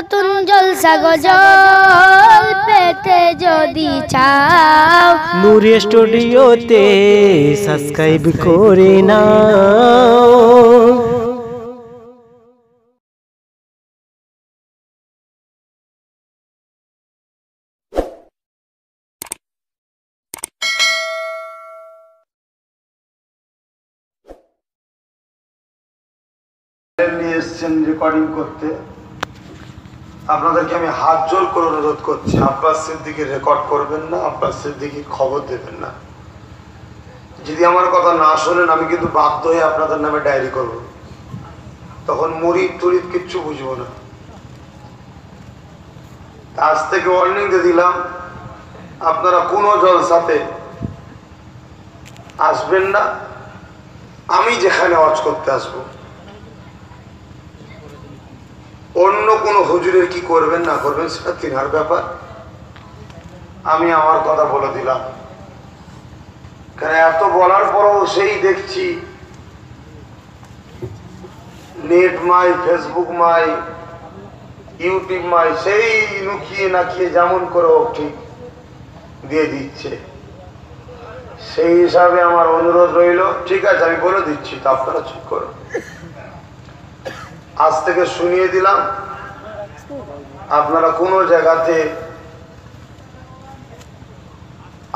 নতুন জলসা গজল পেতে যদি চাও নূর স্টুডিওতে সাবস্ক্রাইব করে নাও। নিয়ে এসছেন রেকর্ডিং করতে, আপনাদেরকে আমি হাত জোর করে অনুরোধ করছি, আব্বাস সিদ্দিকীর রেকর্ড করবেন না, আব্বাস সিদ্দিকীর খবর দেবেন না। যদি আমার কথা না শোনেন আমি কিন্তু বাধ্য হয়ে আপনাদের নামে ডায়েরি করব, তখন মুরিদ টুরিদ কিচ্ছু বুঝবো না। আজ থেকে ওয়ার্নিং দিয়ে দিলাম, আপনারা কোনো জলসাতে আসবেন না, আমি যেখানে ওয়াজ করতে আসবো। অন্য কোনো হুজুরের কি করবেন না করবেন সেটা তিনার ব্যাপার, আমি আমার কথা বলে দিলাম। কারণ এত বলার পরও সেই দেখছি নেট মাই, ফেসবুক মাই, ইউটিউব মাই সেই নুকিয়ে নাকিয়ে যেমন করে ঠিক দিয়ে দিচ্ছে। সেই হিসাবে আমার অনুরোধ রইল, ঠিক আছে আমি বলে দিচ্ছি, তো আপনারা চুপ করুন। আজ থেকে শুনিয়ে দিলাম, আপনারা কোনো জায়গাতে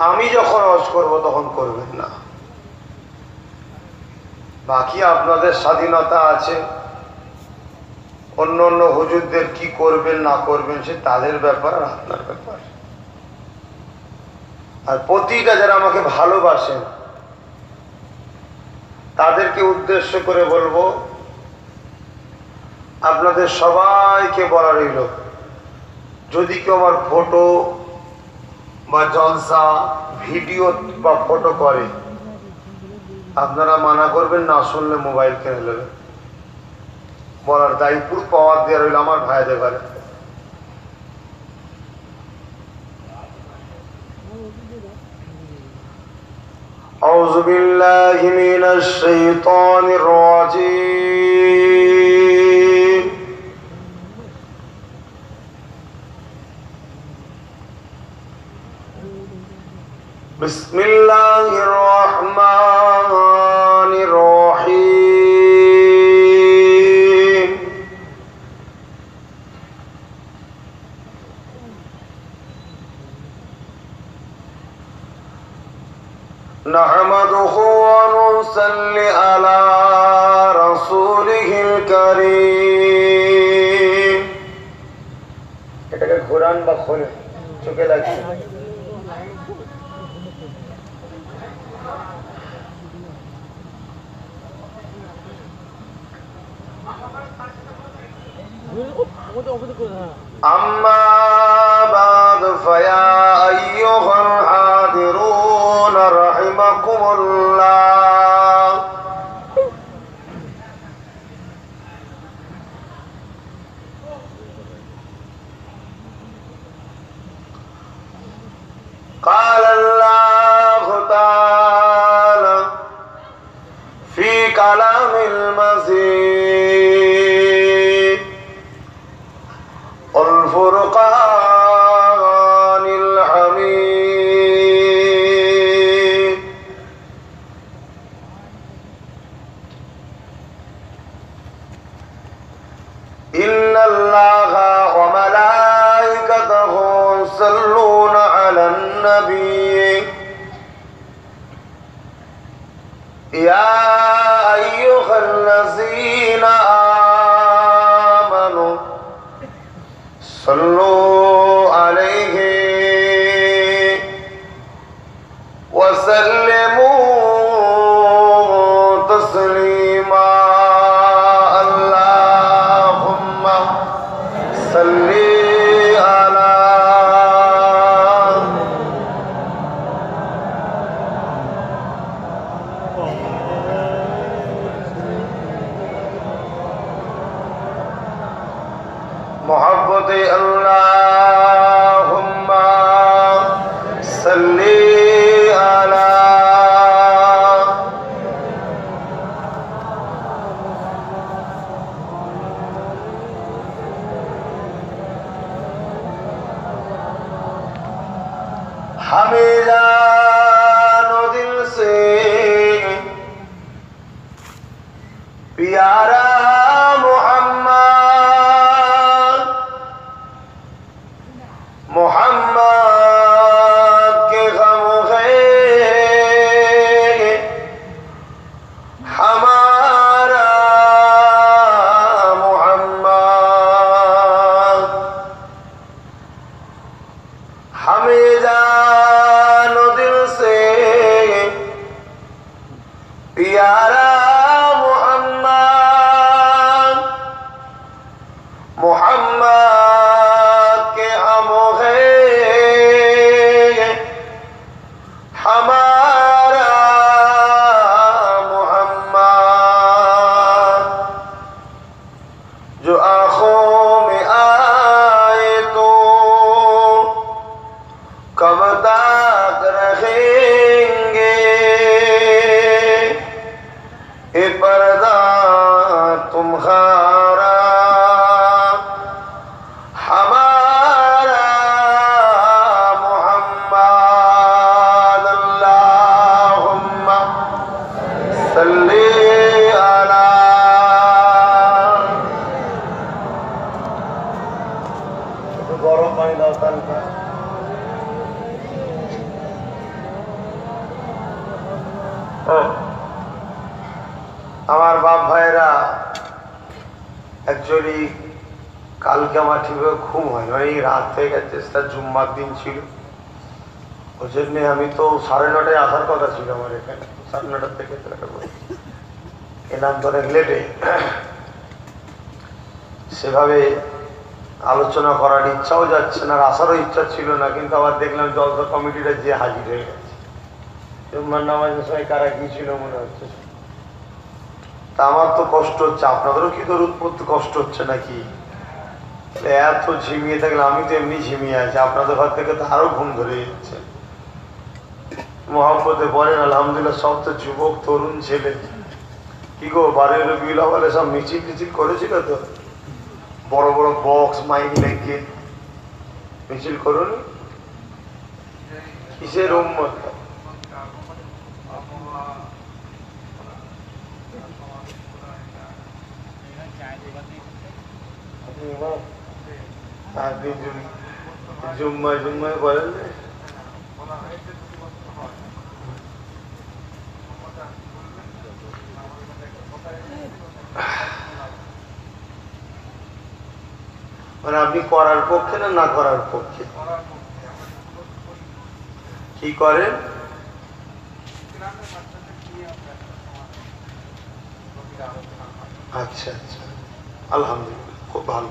আমি যখন ওয়াজ করব তখন করবেন না। বাকি আপনাদের স্বাধীনতা আছে, অন্য অন্য হুজুরদের কি করবেন না করবেন সে তাদের ব্যাপার আর আপনার ব্যাপার। আর প্রতিটা যারা আমাকে ভালোবাসেন তাদেরকে উদ্দেশ্য করে বলবো, আপনাদের সবাইকে বলা রইল, যদি কেউ আমার ফটো বা জলসা ভিডিও বা ফটো করে আপনারা মানা করবেন না, শুনলে মোবাইল কিনে নেবেন। বলার দায়িত্ব পাওয়ার দেওয়া রইল আমার ভাইদের ঘরে। আউযু বিল্লাহি মিনাশ শাইতানির রাজীম। বিসমিল্লাহির রহমানির রহিম। নাহমাদুহু ওয়া নুসাল্লি আলা রাসূলিহিল কারীম। এটাকে কোরআন বা খোলে চোখে লাগছে। أما بعد فيا أيها الحاضرون رحمكم الله. قال الله تعالى في كلام المزيد الفرقان الحميد. إن الله وملائكته يصلون على النبي يا أيها الذين آمنوا صلوا عليه وسلموا تسليما. اللهم صل على محبت اللهم صل على हमें जानो दिल से प्यारा मोहम्मद मोहम्मद के गम है हमारा मोहम्मद हमें जानो दिल से प्यारा मोहम्मद के हम हैं हमारा मोहम्मद जो आँखों में आए तो कब तक रहेंगे ए पर्दा तुम्हारा আমার বাপ ভাইরা অ্যাকচুয়ালি কালকে আমার ঠিকভাবে ঘুম হয় মানে এই রাত হয়ে গেছে, সেটা জুম্মার দিন ছিল, ওই জন্যে আমি তো 9:30 আসার কথা ছিল আমার এখানে, 9:30 থেকে এলাম তো অনেক লেটে। সেভাবে আলোচনা করার ইচ্ছাও যাচ্ছে না, আর আসারও ইচ্ছা ছিল না, কিন্তু আবার দেখলাম জলসা কমিটিটা যে হাজির হয়ে গেছে। জুম্মার নামাজের সময় কারা গিয়েছিল মনে হচ্ছে। তা আমার তো কষ্ট হচ্ছে, আপনাদেরও কি দরুদ পড়তে কষ্ট হচ্ছে নাকি? এত ঝিমিয়ে থাকলে, আমি তো এমনি ঝিমিয়ে আছি, আপনাদের ঘর থেকে তো আরো ঘুম ধরে যাচ্ছে। মহব্বতে বলেন আলহামদুলিল্লাহ, সব তো যুবক তরুণ ছেলে। কি গো 12 রবিউল আউয়ালে সব মিছিল টিছিল করেছিল তো, বড় বড় বক্স মাইক লাগিয়ে মিছিল করুন। কিসের উম্মত? আপনি জুম্মায় জুম্মায় বলেন মানে আপনি করার পক্ষে না না করার পক্ষে? কি করেন? আচ্ছা আচ্ছা, আলহামদুলিল্লাহ, খুব ভালো।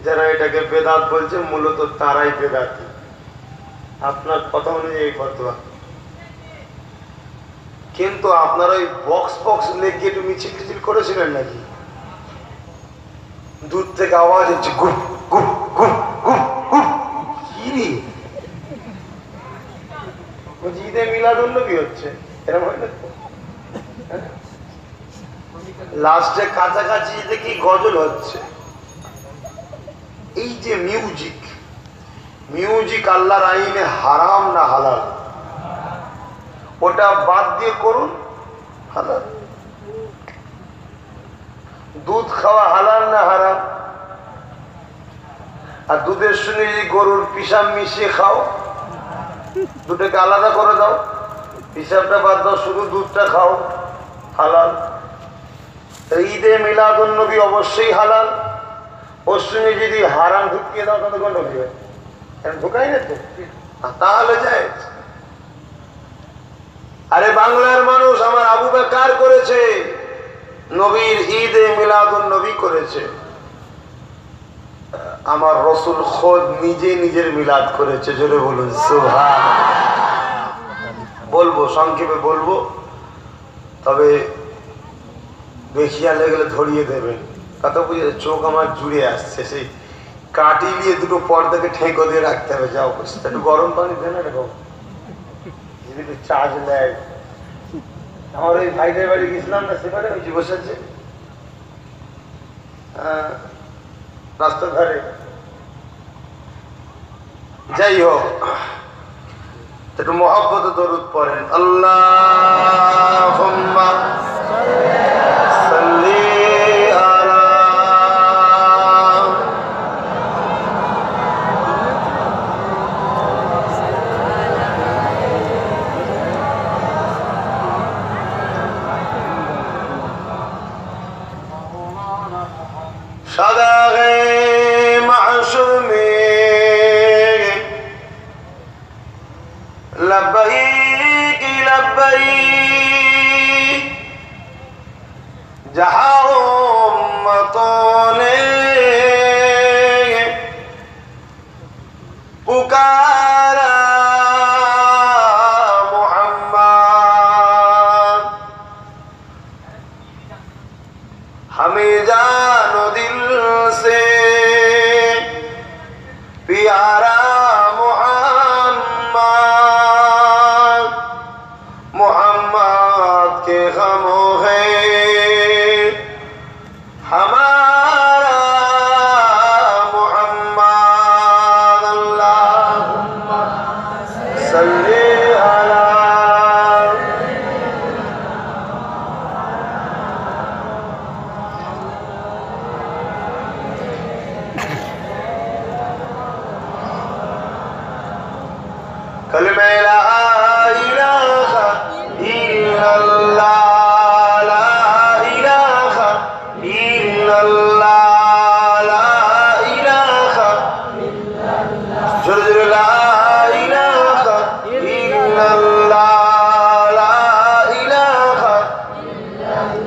যারা এটাকে বেদাত বলছে মূলত তারাই বেদাতি, আপনার কথা অনুযায়ী ফতোয়া। কিন্তু আপনারা ওই বক্স বক্স লেগে একটু মিছিল টিছিল করেছিলেন নাকি? দূর থেকে আওয়াজ হচ্ছে গুপ গুপ গুপ গুপ গুপ। ঈদে মিলাদুন্নবী হচ্ছে, এরকম হয় না? লাস্টে কাছাকাছি দেখি গজল হচ্ছে। এই যে মিউজিক, মিউজিক আল্লাহর আইনে হারাম না হালাল? ওটা বাদ দিয়ে করুন হালাল। দুধ খাওয়া হালাল না হারাম? আর দুধের সঙ্গে যদি গরুর পিসাব মিশিয়ে খাও, দুটোকে আলাদা করে দাও, পিসাবটা বাদ দাও, শুধু দুধটা খাও, হালাল। ঈদে মিলাদুন্নবী অবশ্যই হালাল, ওর সঙ্গে যদি হারাম ঢুকিয়ে দাও তাহলে গন্ডগোল হবে। ঢুকাই না তো, তাহলে যায়। আরে বাংলার মানুষ আমার আবু বকর করেছে, নবীর ঈদে মিলাদুন্নবী করেছে, আমার রসুল খোদ নিজে নিজের মিলাদ করেছে। জোরে বলুন সুবহানাল্লাহ। বলবো সংক্ষেপে বলবো, তবে বেশিয়ালে গেলে ধরিয়ে দেবেন। কথা বুঝে, চোখ আমার জুড়ে আসছে, সেই কাটি নিয়ে দুটো পর্দাকে ঠেকো দিয়ে রাখতে হবে। যা অবস্থা, একটু গরম পানি দেন, এরকম যদি চার্জ নেয়। আমার ওই ভাইদের বাড়ি গেছিলাম না, সেখানে ওই যে বসেছে রাস্তার ধারে, যাই হোক, একটু মহব্বত দরুদ পড়েন। আল্লাহুম্মা সাল্লি আলা সাদাগে মাসুমে লব্বাইক লব্বাইক जहाँ उम्मतों ने पुकारा मोहम्मद, हमें जानो दिल से प्यारा मोहम्मद, मोहम्मद के गमों है हमारा मोहम्मद। अल्लाहुम्मा सल्ली अला कलमे ला इलाहा इल्लल्लाह, ला इलाहा इल्लल्लाह, ला इलाहा इल्लल्लाह, ला इलाहा इल्लल्लाह, ला इलाहा इल्लल्लाह, ला इलाहा इल्लल्लाह,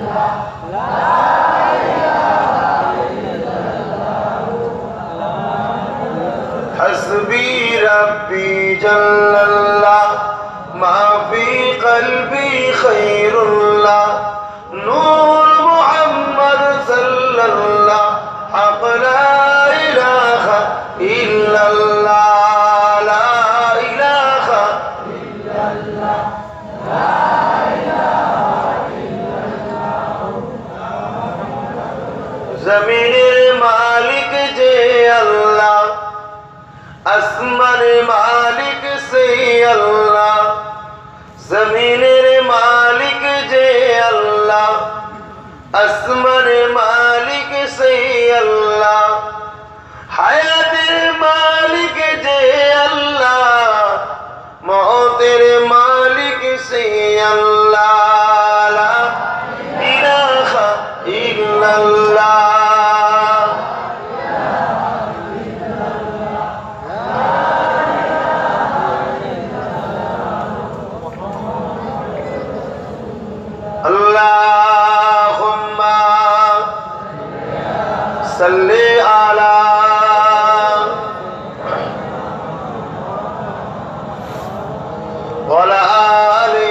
हस्बी रब्बी जल्लल्लाह, मा फी क़ल्बी खैरुल्लाह, नूर मुहम्मद सल्लल्लाह, हक़ ला इलाहा इल्लल्लाह, ला इलाहा इल्लल्लाह, ला इलाहा इल्लल्लाह। ज़मीनेर मालिक जे अल्लाह, আসমানের মালিক সেই আল্লাহ, জমিনের মালিক যে আল্লাহ, আসমানের মালিক সেই আল্লাহ, হায়াতের মালিক যে আল্লাহ, মওতের মালিক সেই আল্লাহ, লা ইলাহা ইল্লাল্লাহ। अल्लाहुम्मा सल्ली अला ওয়ালা আলি।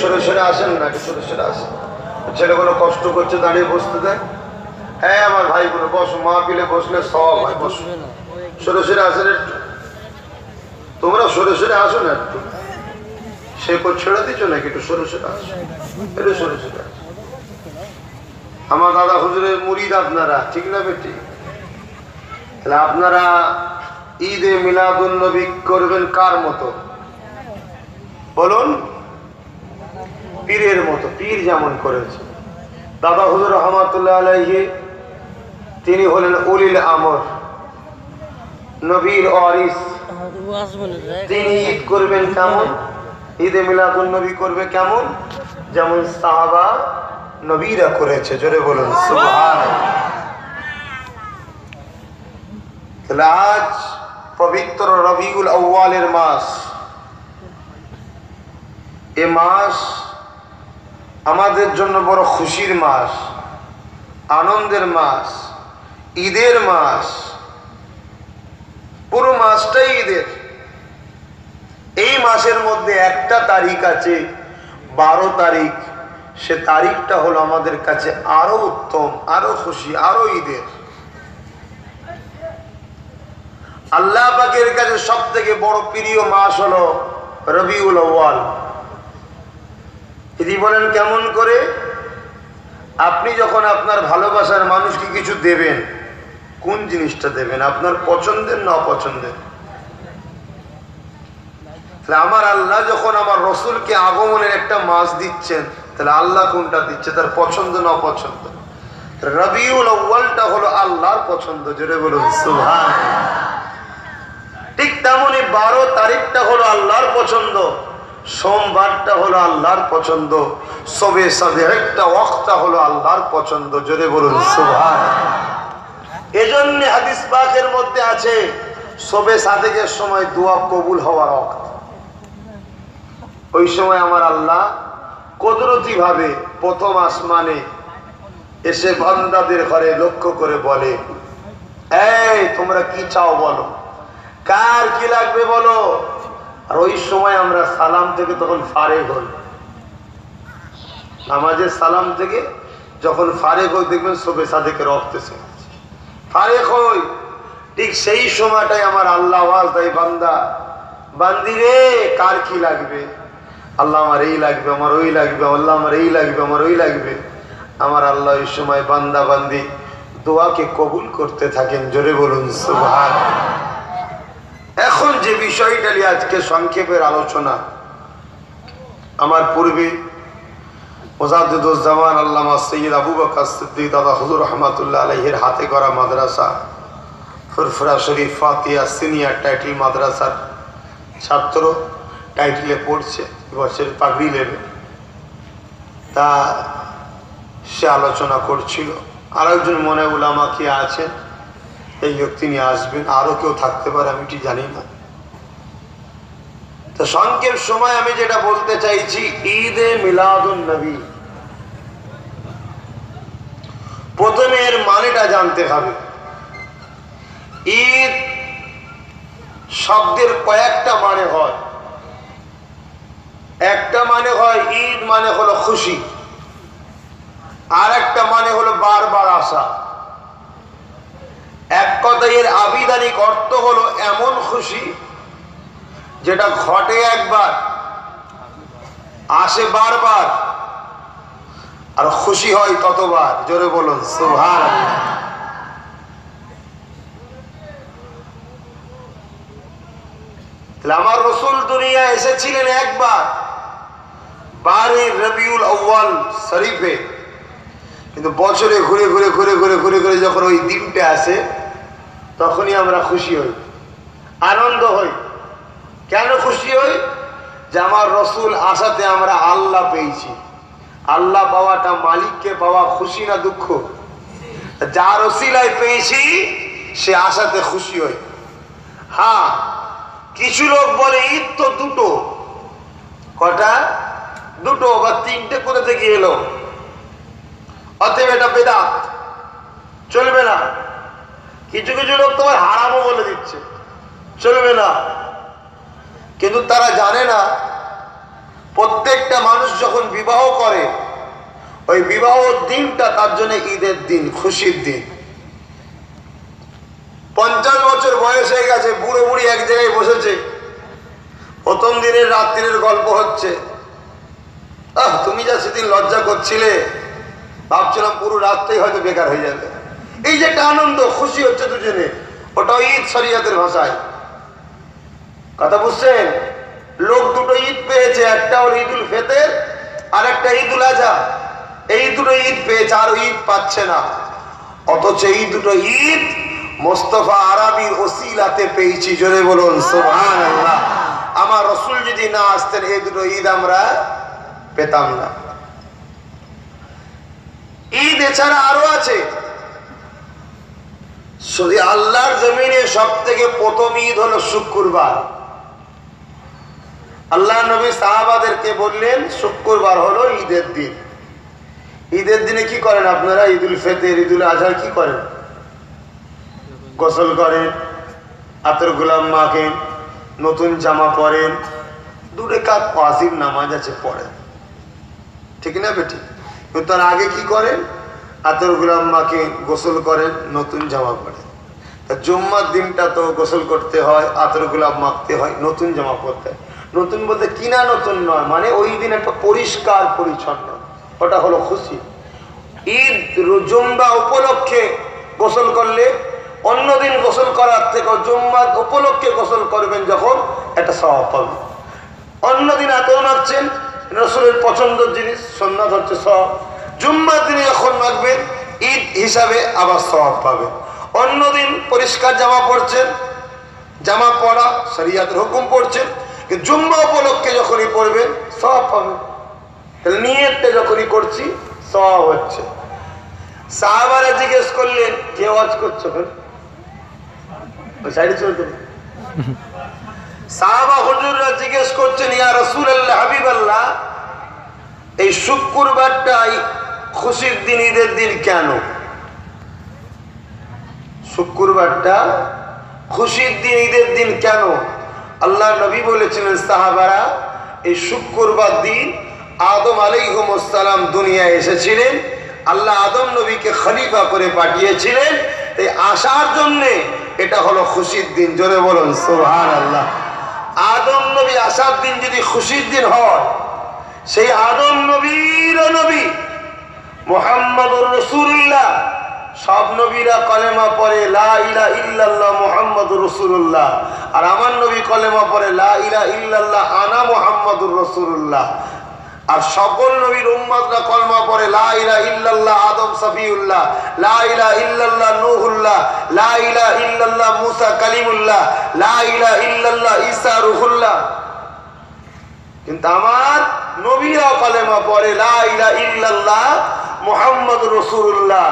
সরে সরে আসেন না, সরে সরে আসেন। ছেলেগুলো কষ্ট করছে, দাঁড়িয়ে বসতে দেয়। হ্যাঁ আমার ভাইগুলো বসো, মাহফিলে বসলে সব হয়, বসো। সরে সরে আসেন একটু, তোমরা সরে সরে আসো না একটু। সে ছেড়ে দিচ্ছ নাকি? একটু সরে সরে আসো, একটু সরে সরে আসো। আমার দাদা হুজুরের মুরিদ আপনারা, ঠিক না বেটি? তাহলে আপনারা ঈদে মিলাদুন নবী করবেন কার মতো বলুন? পীরের মতো। পীর যেমন করেছে দাদা হুজুর রহমাতুল্লাহ আলাইহি, তিনি হলেন উলিল আমর, নবীর ওয়ারিস। তিনি ঈদ করবেন কেমন? ঈদে মিলাদুন নবী করবে কেমন? যেমন সাহাবা নবীরা করেছে। জোরে বলুন সুবহানাল্লাহ। তাহলে আজ পবিত্র রবিউল আউয়ালের মাস। এ মাস আমাদের জন্য বড় খুশির মাস, আনন্দের মাস, ঈদের মাস। পুরো মাসটাই ঈদের। এই মাসের মধ্যে একটা তারিখ আছে 12 তারিখ, সে তারিখটা হলো আমাদের কাছে আরো উত্তম, আরো খুশি, আরো ঈদের। আল্লাহ পাকের কাছে সব থেকে বড় প্রিয় মাস হলো রবিউল আউয়াল। যদি বলেন কেমন করে? আপনি যখন আপনার ভালোবাসার মানুষকে কিছু দেবেন, কোন জিনিসটা দেবেন? আপনার পছন্দের না অপছন্দের? তাহলে আমার আল্লাহ যখন আমার রসুলকে আগমনের একটা মাস দিচ্ছেন, তাহলে আল্লাহ কোনটা দিচ্ছে? তার পছন্দ না অপছন্দ? রবিউল আউয়ালটা হলো আল্লাহর পছন্দ, জোরে বলুন সুবহানাল্লাহ। ঠিক তেমনি 12 তারিখটা হলো আল্লাহর পছন্দ, সোমবারটা হলো আল্লাহর পছন্দ, সবে সাদেকটা ওয়াক্তটা হলো আল্লাহর পছন্দ, জোরে বলুন সুবহানাল্লাহ। এজন্য হাদিস পাকের মধ্যে আছে সবে সাদেকের সময় দোয়া কবুল হওয়ার ওয়াক্ত। ওই সময় আমার আল্লাহ কুদরতি ভাবে প্রথম আসমানে এসে বান্দাদের ঘরে লক্ষ্য করে বলে, এই তোমরা কি চাও বলো, কার কি লাগবে বলো। আর ওই সময় আমরা সালাম থেকে তখন ফারেক হই, নামাজের সালাম থেকে যখন ফারেক হই দেখবেন সবে সাদেকের রক্তেছে ফারেক হই। ঠিক সেই সময়টাই আমার আল্লাহ আওয়াজ দেয়, বান্দা বান্দি রে কার কি লাগবে? আল্লাহ আমার এই লাগবে, আমার ওই লাগবে, আল্লাহ আমার এই লাগবে, আমার ওই লাগবে। আমার আল্লাহ ওই সময় বান্দা বান্দি দোয়াকে কবুল করতে থাকেন, জোরে বলুন সুবহানাল্লাহ। এখন যে বিষয়টা নিয়ে আজকে সংক্ষেপের আলোচনা, আমার পূর্বে মুজাদ্দিদুজ্জামান আল্লামা সৈয়দ আবু বকর সিদ্দিক দাদা হুজুর রহমাতুল্লাহ আলাইহির হাতে করা মাদ্রাসা ফুরফুরা শরীফ ফাতিয়া সিনিয়র টাইটেল মাদ্রাসার ছাত্র, টাইটেলে পড়ছে, এবছর পাগড়ি নেবে। তা সে আলোচনা করছিল, আর একজন মনে উলামা কি আছেন, এই লোক তিনি আসবেন, আরো কেউ থাকতে পারে আমি ঠিক জানি না। তো সংক্ষেপ সময় আমি যেটা বলতে চাইছি, ঈদে মিলাদুন নবী, প্রথমে এর মানেটা জানতে হবে। ঈদ শব্দের কয়েকটা মানে হয়। একটা মানে হয় ঈদ মানে হলো খুশি, আর একটা মানে হলো বারবার আসা। এক কথায় এর আবিধানিক অর্থ হলো এমন খুশি যেটা ঘটে একবার, আসে বারবার, আর খুশি হয় ততবার, জোরে বলুন সুবহানাল্লাহ। আমার রসুল দুনিয়া এসেছিলেন একবার 12 রবিউল আউয়াল শরীফে, কিন্তু বছরে ঘুরে ঘুরে ঘুরে ঘুরে ঘুরে ঘুরে যখন ওই দিনটা আসে তখনই আমরা খুশি হই, আনন্দ হই। কেন খুশি হই? যে আমার রসুল আসাতে আমরা আল্লাহ পেয়েছি। আল্লাহ পাওয়াটা মালিককে পাওয়া, খুশি না দুঃখ? যার ওসিলায় পেয়েছি সে আসাতে খুশি হই। হ্যাঁ, কিছু লোক বলে ঈদ তো দুটো, কটা? দুটো বা তিনটে করে থেকে এলো, অতএব এটা বেদাত, চলবে না। কিছু কিছু লোক তোমার হারামও বলে দিচ্ছে, চলবে না। কিন্তু তারা জানে না প্রত্যেকটা মানুষ যখন বিবাহ করে, ওই বিবাহ দিনটা তার জন্য ঈদের দিন, খুশির দিন। 50 বছর বয়স হয়ে গেছে, বুড়ো বুড়ি এক জায়গায় বসেছে, প্রথম দিনের রাত্রির গল্প হচ্ছে। তুমি যা সেদিন লজ্জা করছিলে, ভাবছিলাম পুরো রাতটাই হয়তো বেকার হয়ে যাবে। এই যে একটা আনন্দ, খুশি হচ্ছে দুজনে, ওটা ঈদ শরিয়তের ভাষায়। কথা বুঝছেন? লোক দুটো ঈদ পেয়েছে, একটা হলো ঈদুল ফিতর আর একটা ঈদুল আজহা। এই দুটো ঈদ পেয়েছে, আর ঈদ পাচ্ছে না। অথচ এই দুটো ঈদ মোস্তফা আরবির ওসিলাতে পেয়েছি, জোরে বলুন সুবহানাল্লাহ। আমার রসুল যদি না আসতেন এই দুটো ঈদ আমরা পেতাম না। ঈদ এছাড়া আরো আছে। শুধু আল্লাহর জমিনে সব থেকে প্রথম ঈদ হলো শুক্রবার। আল্লাহ নবী সাহাবাদেরকে বললেন শুক্রবার হলো ঈদের দিন। ঈদের দিনে কি করেন আপনারা? ঈদুল ফিতর, ঈদুল আজহা কি করেন? গোসল করেন, আতর গোলাম মাখেন, নতুন জামা পরেন, 2 রাকাত ওয়াজিব নামাজ আছে পড়েন, ঠিক না বেটি? কিন্তু তার আগে কি করেন? আতর গোলাম মাখেন, গোসল করেন, নতুন জামা পরেন। তা জুম্মার দিনটা তো গোসল করতে হয়, আতর গোলাপ মাখতে হয়, নতুন জামা পরতে হয়। নতুন বলতে কিনা নতুন নয়, মানে ওই দিন একটা পরিষ্কার পরিচ্ছন্ন, ওটা হলো খুশি। ঈদ জুম্মা উপলক্ষে গোসল করলে অন্যদিন গোসল করার থেকে জুম্মা উপলক্ষে গোসল করবেন যখন, একটা সওয়াব পাবেন। অন্যদিন আতর মাখছেন, রসুলের পছন্দের জিনিস, সুন্নাত হচ্ছে সওয়াব। জুম্মার দিনে যখন মাখবেন ঈদ হিসাবে আবার সওয়াব পাবেন। অন্যদিন পরিষ্কার জামা পরছেন, জামা পরা শরিয়াতের হুকুম পড়ছেন, জুম্মা উপলক্ষে যখনই পড়বেন সওয়াব পাবেন। তাহলে নিয়তটা যখনই করছি সওয়াব হচ্ছে। সাহাবারা জিজ্ঞেস করলেন, কে ওয়াজ করছো? সাইডে চলতে সাহাবা হুজুররা জিজ্ঞেস করছেন, ইয়া রাসূলুল্লাহ, হাবিবাল্লাহ, এই শুক্রবারটাই খুশির দিন, ঈদের দিন কেন? শুক্রবারটা খুশির দিন, ঈদের দিন কেন? আল্লাহ নবী বলেছিলেন, সাহাবারা, এই শুক্রবার দিন আদম আলাইহিস সালাম দুনিয়ায় এসেছিলেন, আল্লাহ আদম নবীকে খলিফা করে পাঠিয়েছিলেন, তাই আসার জন্যে এটা হলো খুশির দিন। জোরে বলুন সুবহানাল্লাহ। আদম নবী আসার দিন যদি খুশির দিন হয়, সেই আদম নবীর নবী মুহাম্মদুর রাসূলুল্লাহ, সব নবীরা কলেমা পড়ে লা ইলাহা ইল্লাল্লাহ মুহাম্মাদুর রাসূলুল্লাহ, আর আমার নবী কলেমা পড়ে লা ইলাহা ইল্লাল্লাহ আনা মুহাম্মাদুর রাসূলুল্লাহ। আর সকল নবীর উম্মতরা কলমা পড়ে লা ইলাহা ইল্লাল্লাহ আদম সফিউল্লাহ, লা ইলাহা ইল্লাল্লাহ নূহুল্লাহ, লা ইলাহা ইল্লাল্লাহ মুসা কালিমুল্লাহ, লা ইলাহা ইল্লাল্লাহ ঈসা রূহুল্লাহ। কিন্তু আমার নবীরা কলেমা পড়ে লা ইলাহা ইল্লাল্লাহ মুহাম্মাদুর রাসূলুল্লাহ।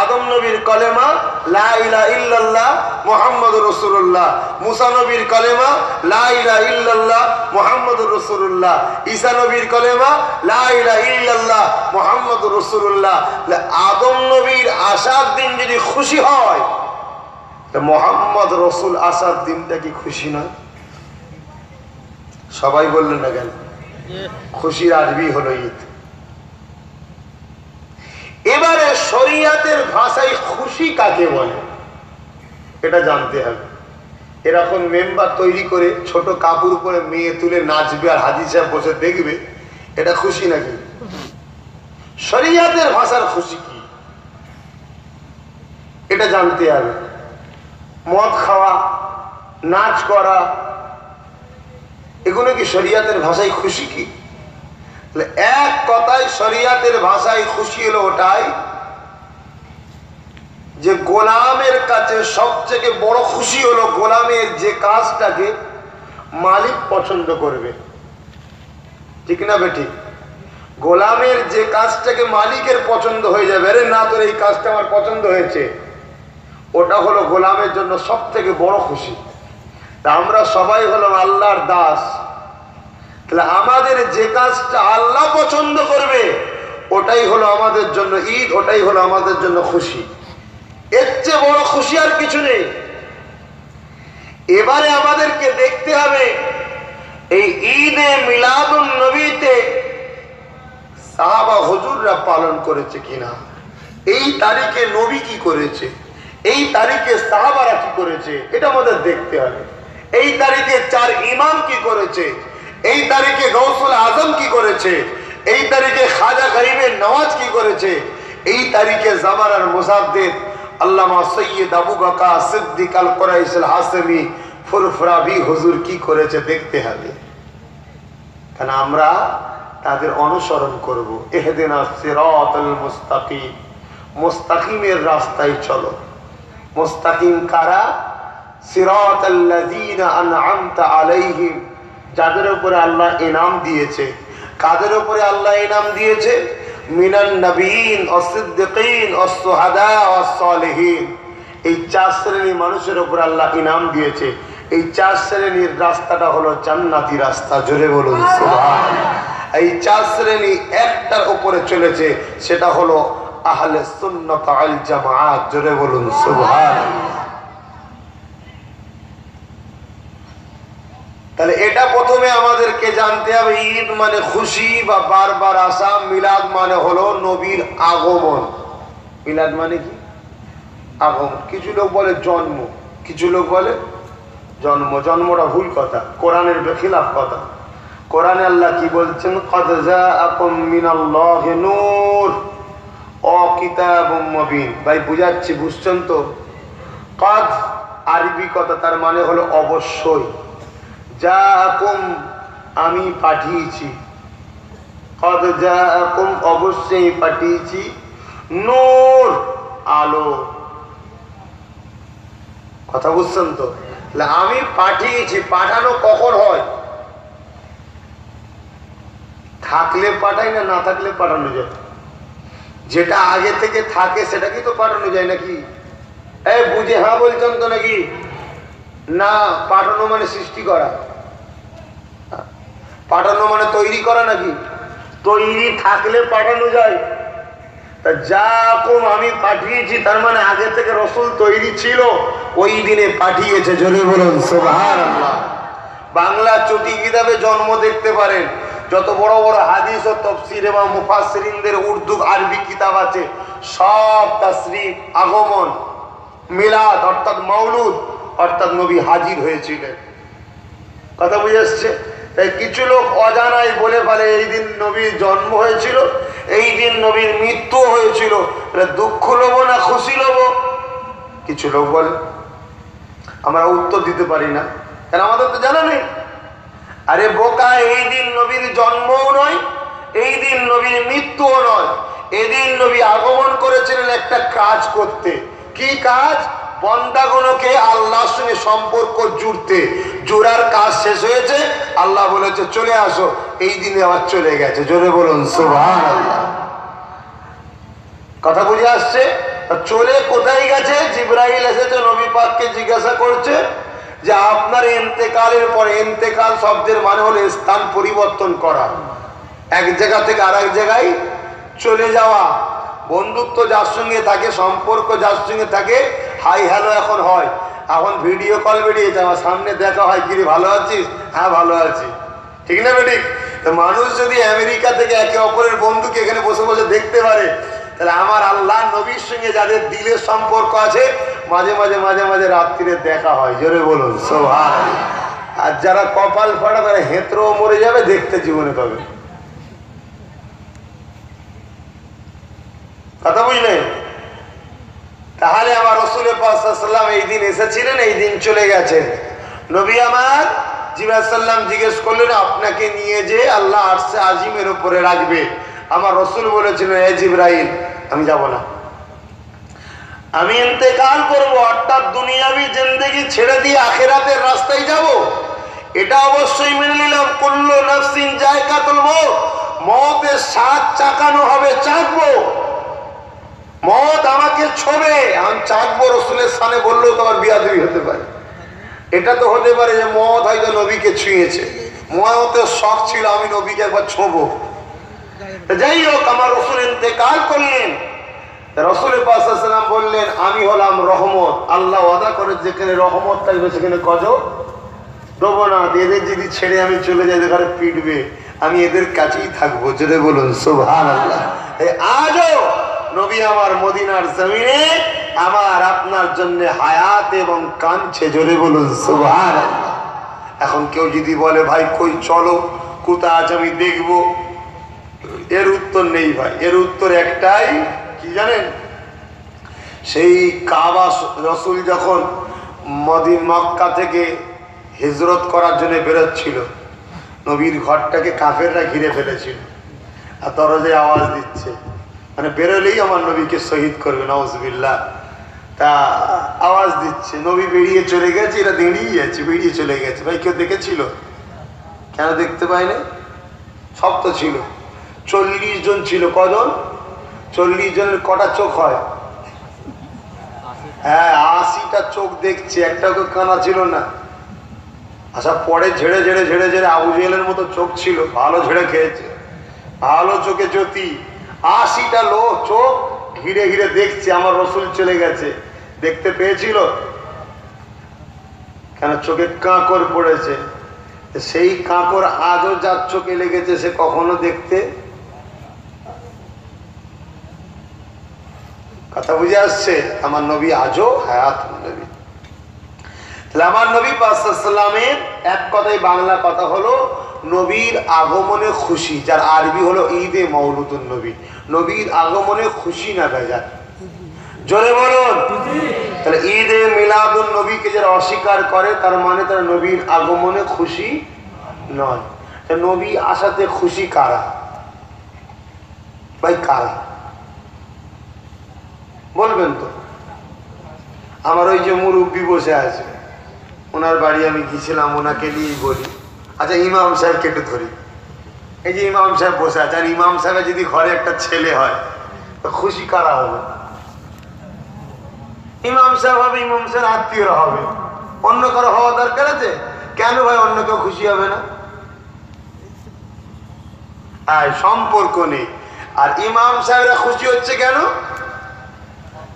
আদম নবীর কলেমা লা ইলাহা ইল্লাল্লাহ মুহাম্মাদুর রাসূলুল্লাহ, মুসা নবীর কলেমা লা ইলাহা ইল্লাল্লাহ মুহাম্মাদুর রাসূলুল্লাহ, ঈসা নবীর কলেমা লা ইলাহা ইল্লাল্লাহ মুহাম্মাদুর রাসূলুল্লাহ। আদম নবীর আসার দিন যদি খুশি হয়, তো মুহাম্মদ রাসূল আসার দিনটা কি খুশি নয়? সবাই বললেন না কেন? খুশির আরবি হলো ঈদ। এবারে শরিয়াতের ভাষায় খুশি কাকে বলে এটা জানতে হবে। এরকম মেম্বার তৈরি করে ছোট কাপড় পরে মেয়ে তুলে নাচবে আর হাজি সাহেব বসে দেখবে, এটা খুশি নাকি? শরিয়াতের ভাষার খুশি কি এটা জানতে হবে। মদ খাওয়া, নাচ করা, এগুলো কি শরিয়াতের ভাষায় খুশি কি? এক কথায় শরিয়াতের ভাষায় খুশি হলো ওটাই যে গোলামের কাছে সবথেকে বড় খুশি হলো গোলামের যে কাজটাকে মালিক পছন্দ করবে। ঠিক না বেটি? গোলামের যে কাজটাকে মালিকের পছন্দ হয়ে যাবে, আরে না তোর এই কাজটা আমার পছন্দ হয়েছে, ওটা হলো গোলামের জন্য সব থেকে বড় খুশি। তা আমরা সবাই হলাম আল্লাহর দাস, তাহলে আমাদের যে কাজটা আল্লাহ পছন্দ করবে ওটাই হলো আমাদের জন্য ঈদ, ওটাই হলো আমাদের জন্য খুশি। এর চেয়ে বড় খুশি আর কিছু নেই। এবারে আমাদেরকে দেখতে হবে এই ঈদে মিলাদুন নবীতে সাহাবা হুজুররা পালন করেছে কিনা, এই তারিখে নবী কি করেছে, এই তারিখে সাহাবারা কি করেছে, এটা আমাদের দেখতে হবে। এই তারিখে চার ইমাম কি করেছে, এই তারিখে গৌসুল আজম কি করেছে, এই তারিখে খাজা গরিবের নওয়াজ কি করেছে, এই তারিখে জামানার মুজাদ্দিদ আল্লামা সৈয়দ আবু বকর সিদ্দিক আল কুরাইশ আল হাসেমি ফুরফুরাবি হুজুর কি করেছে দেখতে হবে। কারণ আমরা তাদের অনুসরণ করব। ইহদিনাস সিরাতাল মুস্তাকিম, মুস্তাকিমের রাস্তায় চলো। মুস্তাকিম কারা? সিরাতাল্লাযীনা আন'আমতা আলাইহিম, যাদের উপরে আল্লাহ ইনাম দিয়েছে। কাদের উপরে আল্লাহ ইনাম দিয়েছে? মিনান নবীন ওয়াস-সিদ্দিকিন ওয়াস-শুহাদা ওয়াস-সালিহিন। এই চার শ্রেণীর মানুষের উপর আল্লাহ ইনাম দিয়েছে। এই চার শ্রেণীর রাস্তাটা হলো জান্নাতি রাস্তা। জোরে বলুন সুবহানাল্লাহ। এই চার শ্রেণী একটার উপরে চলেছে, সেটা হলো আহলে সুন্নাত ওয়াল জামাআত। জোরে বলুন সুবহানাল্লাহ। তাহলে এটা প্রথমে আমাদেরকে জানতে হবে, ঈদ মানে খুশি বা বারবার আসা, মিলাদ মানে হলো নবীর আগমন। মিলাদ মানে কি? আগমন। কিছু লোক বলে জন্ম, কিছু লোক বলে জন্ম। জন্মটা ভুল কথা, কোরআনের বেখিলাফ কথা। কোরআনে আল্লাহ কি বলছেন? ক্বাদ জাআকুম মিনাল্লাহি নূর ওয়া কিতাবুম মুবিন। ভাই বুঝাচ্ছি, বুঝছেন তো? ক্বাদ আরবি কথা, তার মানে হলো অবশ্যই। জাআকুম আমি পাঠিয়েছি, কদ জাআকুম অবশ্যই পাঠিয়েছি, নূর আলো। কথা বুঝছেন তো? আমি পাঠিয়েছি। পাঠানো কখন হয়? থাকলে পাঠাই না, না থাকলে পাঠানো যায়। যেটা আগে থেকে থাকে সেটা কি তো পাঠানো যায় নাকি? এই বুঝে হ্যাঁ বলছেন তো নাকি? না, পাঠানো মানে সৃষ্টি করা, পাঠানো মানে তৈরি করা নাকি? তৈরি থাকলে পাঠানো যায়। তা যাকুম আমি পাঠিয়েছি, তার মানে আগে থেকে রসুল তৈরি ছিল, ওই দিনে পাঠিয়েছে। জোরে বলুন সুবহানাল্লাহ। বাংলা চটি কিতাবে জন্ম দেখতে পারেন। যত বড় বড় হাদিস ও তাফসীর এবং মুফাসসিরিনদের উর্দু আরবি কিতাব আছে, সব তাসরিফ, আগমন, মিলাদ অর্থাৎ মাউলুদ অর্থাৎ নবী হাজির হয়েছিলেন। কথা বুঝে আসছে? তাই কিছু লোক অজানাই বলে ফেলে এই দিন নবীর জন্ম হয়েছিল, এই দিন নবীর মৃত্যু হয়েছিল। দুঃখ লব না খুশি লব? কিছু লোক বলে। আমরা উত্তর দিতে পারি না, কেন আমাদের তো জানা নেই। আরে বোকা, এই দিন নবীর জন্মও নয়, এই দিন নবীর মৃত্যুও নয়। এদিন নবী আগমন করেছিলেন একটা কাজ করতে। কি কাজ? বন্দাগুলোকে আল্লাহর সঙ্গে সম্পর্ক জুড়তে। জোড়ার কাজ শেষ হয়েছে, আল্লাহ বলেছে চলে আসো, এই দিনে আবার চলে গেছে। জোরে বলুন সুবহানাল্লাহ। কথা বুঝে আসছে? চলে কোথায় গেছে? জিবরাইল এসেছে নবী পাককে জিজ্ঞাসা করছে যে আপনার ইন্তেকালের পরে, ইন্তেকাল শব্দের মানে হলো স্থান পরিবর্তন করা, এক জায়গা থেকে আর এক জায়গায় চলে যাওয়া। বন্ধুত্ব যার সঙ্গে থাকে, সম্পর্ক যার সঙ্গে থাকে, হাই হ্যালো এখন হয়। এখন ভিডিও কল বেরিয়েছে, আমার সামনে দেখা হয়, কিরে ভালো আছিস? হ্যাঁ ভালো আছি। ঠিক না বেঠিক? তো মানুষ যদি আমেরিকা থেকে একে অপরের বন্ধুকে এখানে বসে বসে দেখতে পারে, তাহলে আমার আল্লাহ নবীর সঙ্গে যাদের দিলের সম্পর্ক আছে, মাঝে মাঝে মাঝে মাঝে রাত্রিরে দেখা হয়। জোরে বলুন সুবহানাল্লাহ। আর যারা কপাল ফাটা, তারা হেঁতড়েও মরে যাবে, দেখতে জীবনে পাবে। কথা বুঝলেন? তাহলে আমার রাসূল পাক সাল্লাল্লাহু আলাইহি ওয়াসাল্লাম এই দিন এসেছিলেন, এই দিন চলে গেছেন। নবী আমার জিবরাইল সাল্লাম জিজ্ঞেস করলেন, আপনাকে নিয়ে যে আল্লাহ আরশে আজিমের উপরে রাখবে। আমার রাসূল বলেছিলেন, এ জিবরাইল, আমি যাব না, আমি ইন্তেকাল করব, অর্থাৎ দুনিয়াবি জিন্দেগি ছেড়ে দিয়ে আখিরাতের রাস্তায় যাব। এটা অবশ্যই মেনে নিলাম। কুল্লু নাফসিন যায়কাতুল মউত, মওতের স্বাদ চাকানো হবে, চাখবো। মওত আমাকে ছোবে, আমি চাখবো। রাসূলের সামনে বললেও তো আমার বিয়াদবি হতে পারে। এটা তো হতে পারে যে মওত হয়তো নবীকে ছুঁয়েছে, মওতের শখ ছিল আমি নবীকে একবার ছোবো। যাই হোক, আমার রাসূল ইন্তেকাল করলেন। রাসূল পাক সাল্লাল্লাহু আলাইহি ওয়াসাল্লাম বললেন, আমি হলাম রহমত। আল্লাহ ওয়াদা করে যেখানে রহমত থাকবে সেখানে গজব দেবো না। এদের যদি ছেড়ে আমি চলে যাই, এদের ঘরে পিটবে, আমি এদের কাছেই থাকবো। জোরে বলুন সুবহানাল্লাহ। আজও নবী আমার মদিনার জমিনে আমার আপনার জন্য হায়াত এবং কাঁদছে। জোরে বলুন সুবহানাল্লাহ। এখন কেউ যদি বলে, ভাই কই চলো, কোথা আজ আমি দেখবো, এর উত্তর নেই ভাই। এর উত্তর একটাই, কি জানেন? সেই কাবা, রাসূল যখন মক্কা থেকে হিজরত করার জন্য বেরোচ্ছিল, নবীর ঘরটাকে কাফেররা ঘিরে ফেলেছিল, আর দরজায় আওয়াজ দিচ্ছে, মানে বেরোলেই আমার নবীকে শহীদ করবে, নাউজুবিল্লাহ। তা আওয়াজ দিচ্ছে, নবী বেরিয়ে চলে গেছে, এরা দাঁড়িয়ে আছে, বেরিয়ে চলে গেছে। ভাই কেউ দেখেছিল? কেন দেখতে পাইনি? সব তো ছিল। 40 জন ছিল। কজন? 40 জনের কটা চোখ হয়? হ্যাঁ, 80টা চোখ দেখছে, একটা তো কানা ছিল না। আচ্ছা, পরে ঝেড়ে ঝেড়ে ঝেড়ে ঝেড়ে আবু জেহেলের মতো চোখ ছিল, ভালো ঝেড়ে খেয়েছে, ভালো চোখে জ্যোতি। 80টা লোক চোখ ঘিরে ঘিরে দেখছে আমার রাসূল চলে গেছে। দেখতে পেয়েছিল? কেন? চোখে কাঁকর পড়েছে। সেই কাঁকর আজও যার চোখে লেগেছে, সে কখনো দেখতে। কথা বুঝে আসছে? আমার নবী আজও হায়াত নবী। তাহলে আমার নবী পাক সাল্লাল্লাহু আলাইহি ওয়াসাল্লামের এক কথায় বাংলা কথা হলো নবীর আগমনে খুশি, যার আরবি হলো ঈদে মাউলুদুন নবী। নবীর আগমনে খুশি না বেজার? জোরে বলুন। তাহলে ঈদে মিলাদুন নবীকে যারা অস্বীকার করে, তার মানে তারা নবীর আগমনে খুশি নয়। নবী আসাতে খুশি কারা ভাই, কারা বলবেন তো? আমার ওই যে মুরব্বী বসে আছে, ওনার বাড়ি আমি গিয়েছিলাম, ওনাকে নিয়েই বলি। আচ্ছা ইমাম সাহেবকে একটু ধরি। এই যে ইমাম সাহেব বসে আছে, আর ইমাম সাহেবের যদি ঘরে একটা ছেলে হয় তো খুশি কারা হবে? ইমাম সাহেব হবে, ইমাম সাহেব আত্মীয়রা হবে, অন্য কারো হওয়া দরকার আছে? কেন ভাই অন্য কেউ খুশি হবে না? সম্পর্ক নেই। আর ইমাম সাহেবরা খুশি হচ্ছে কেন?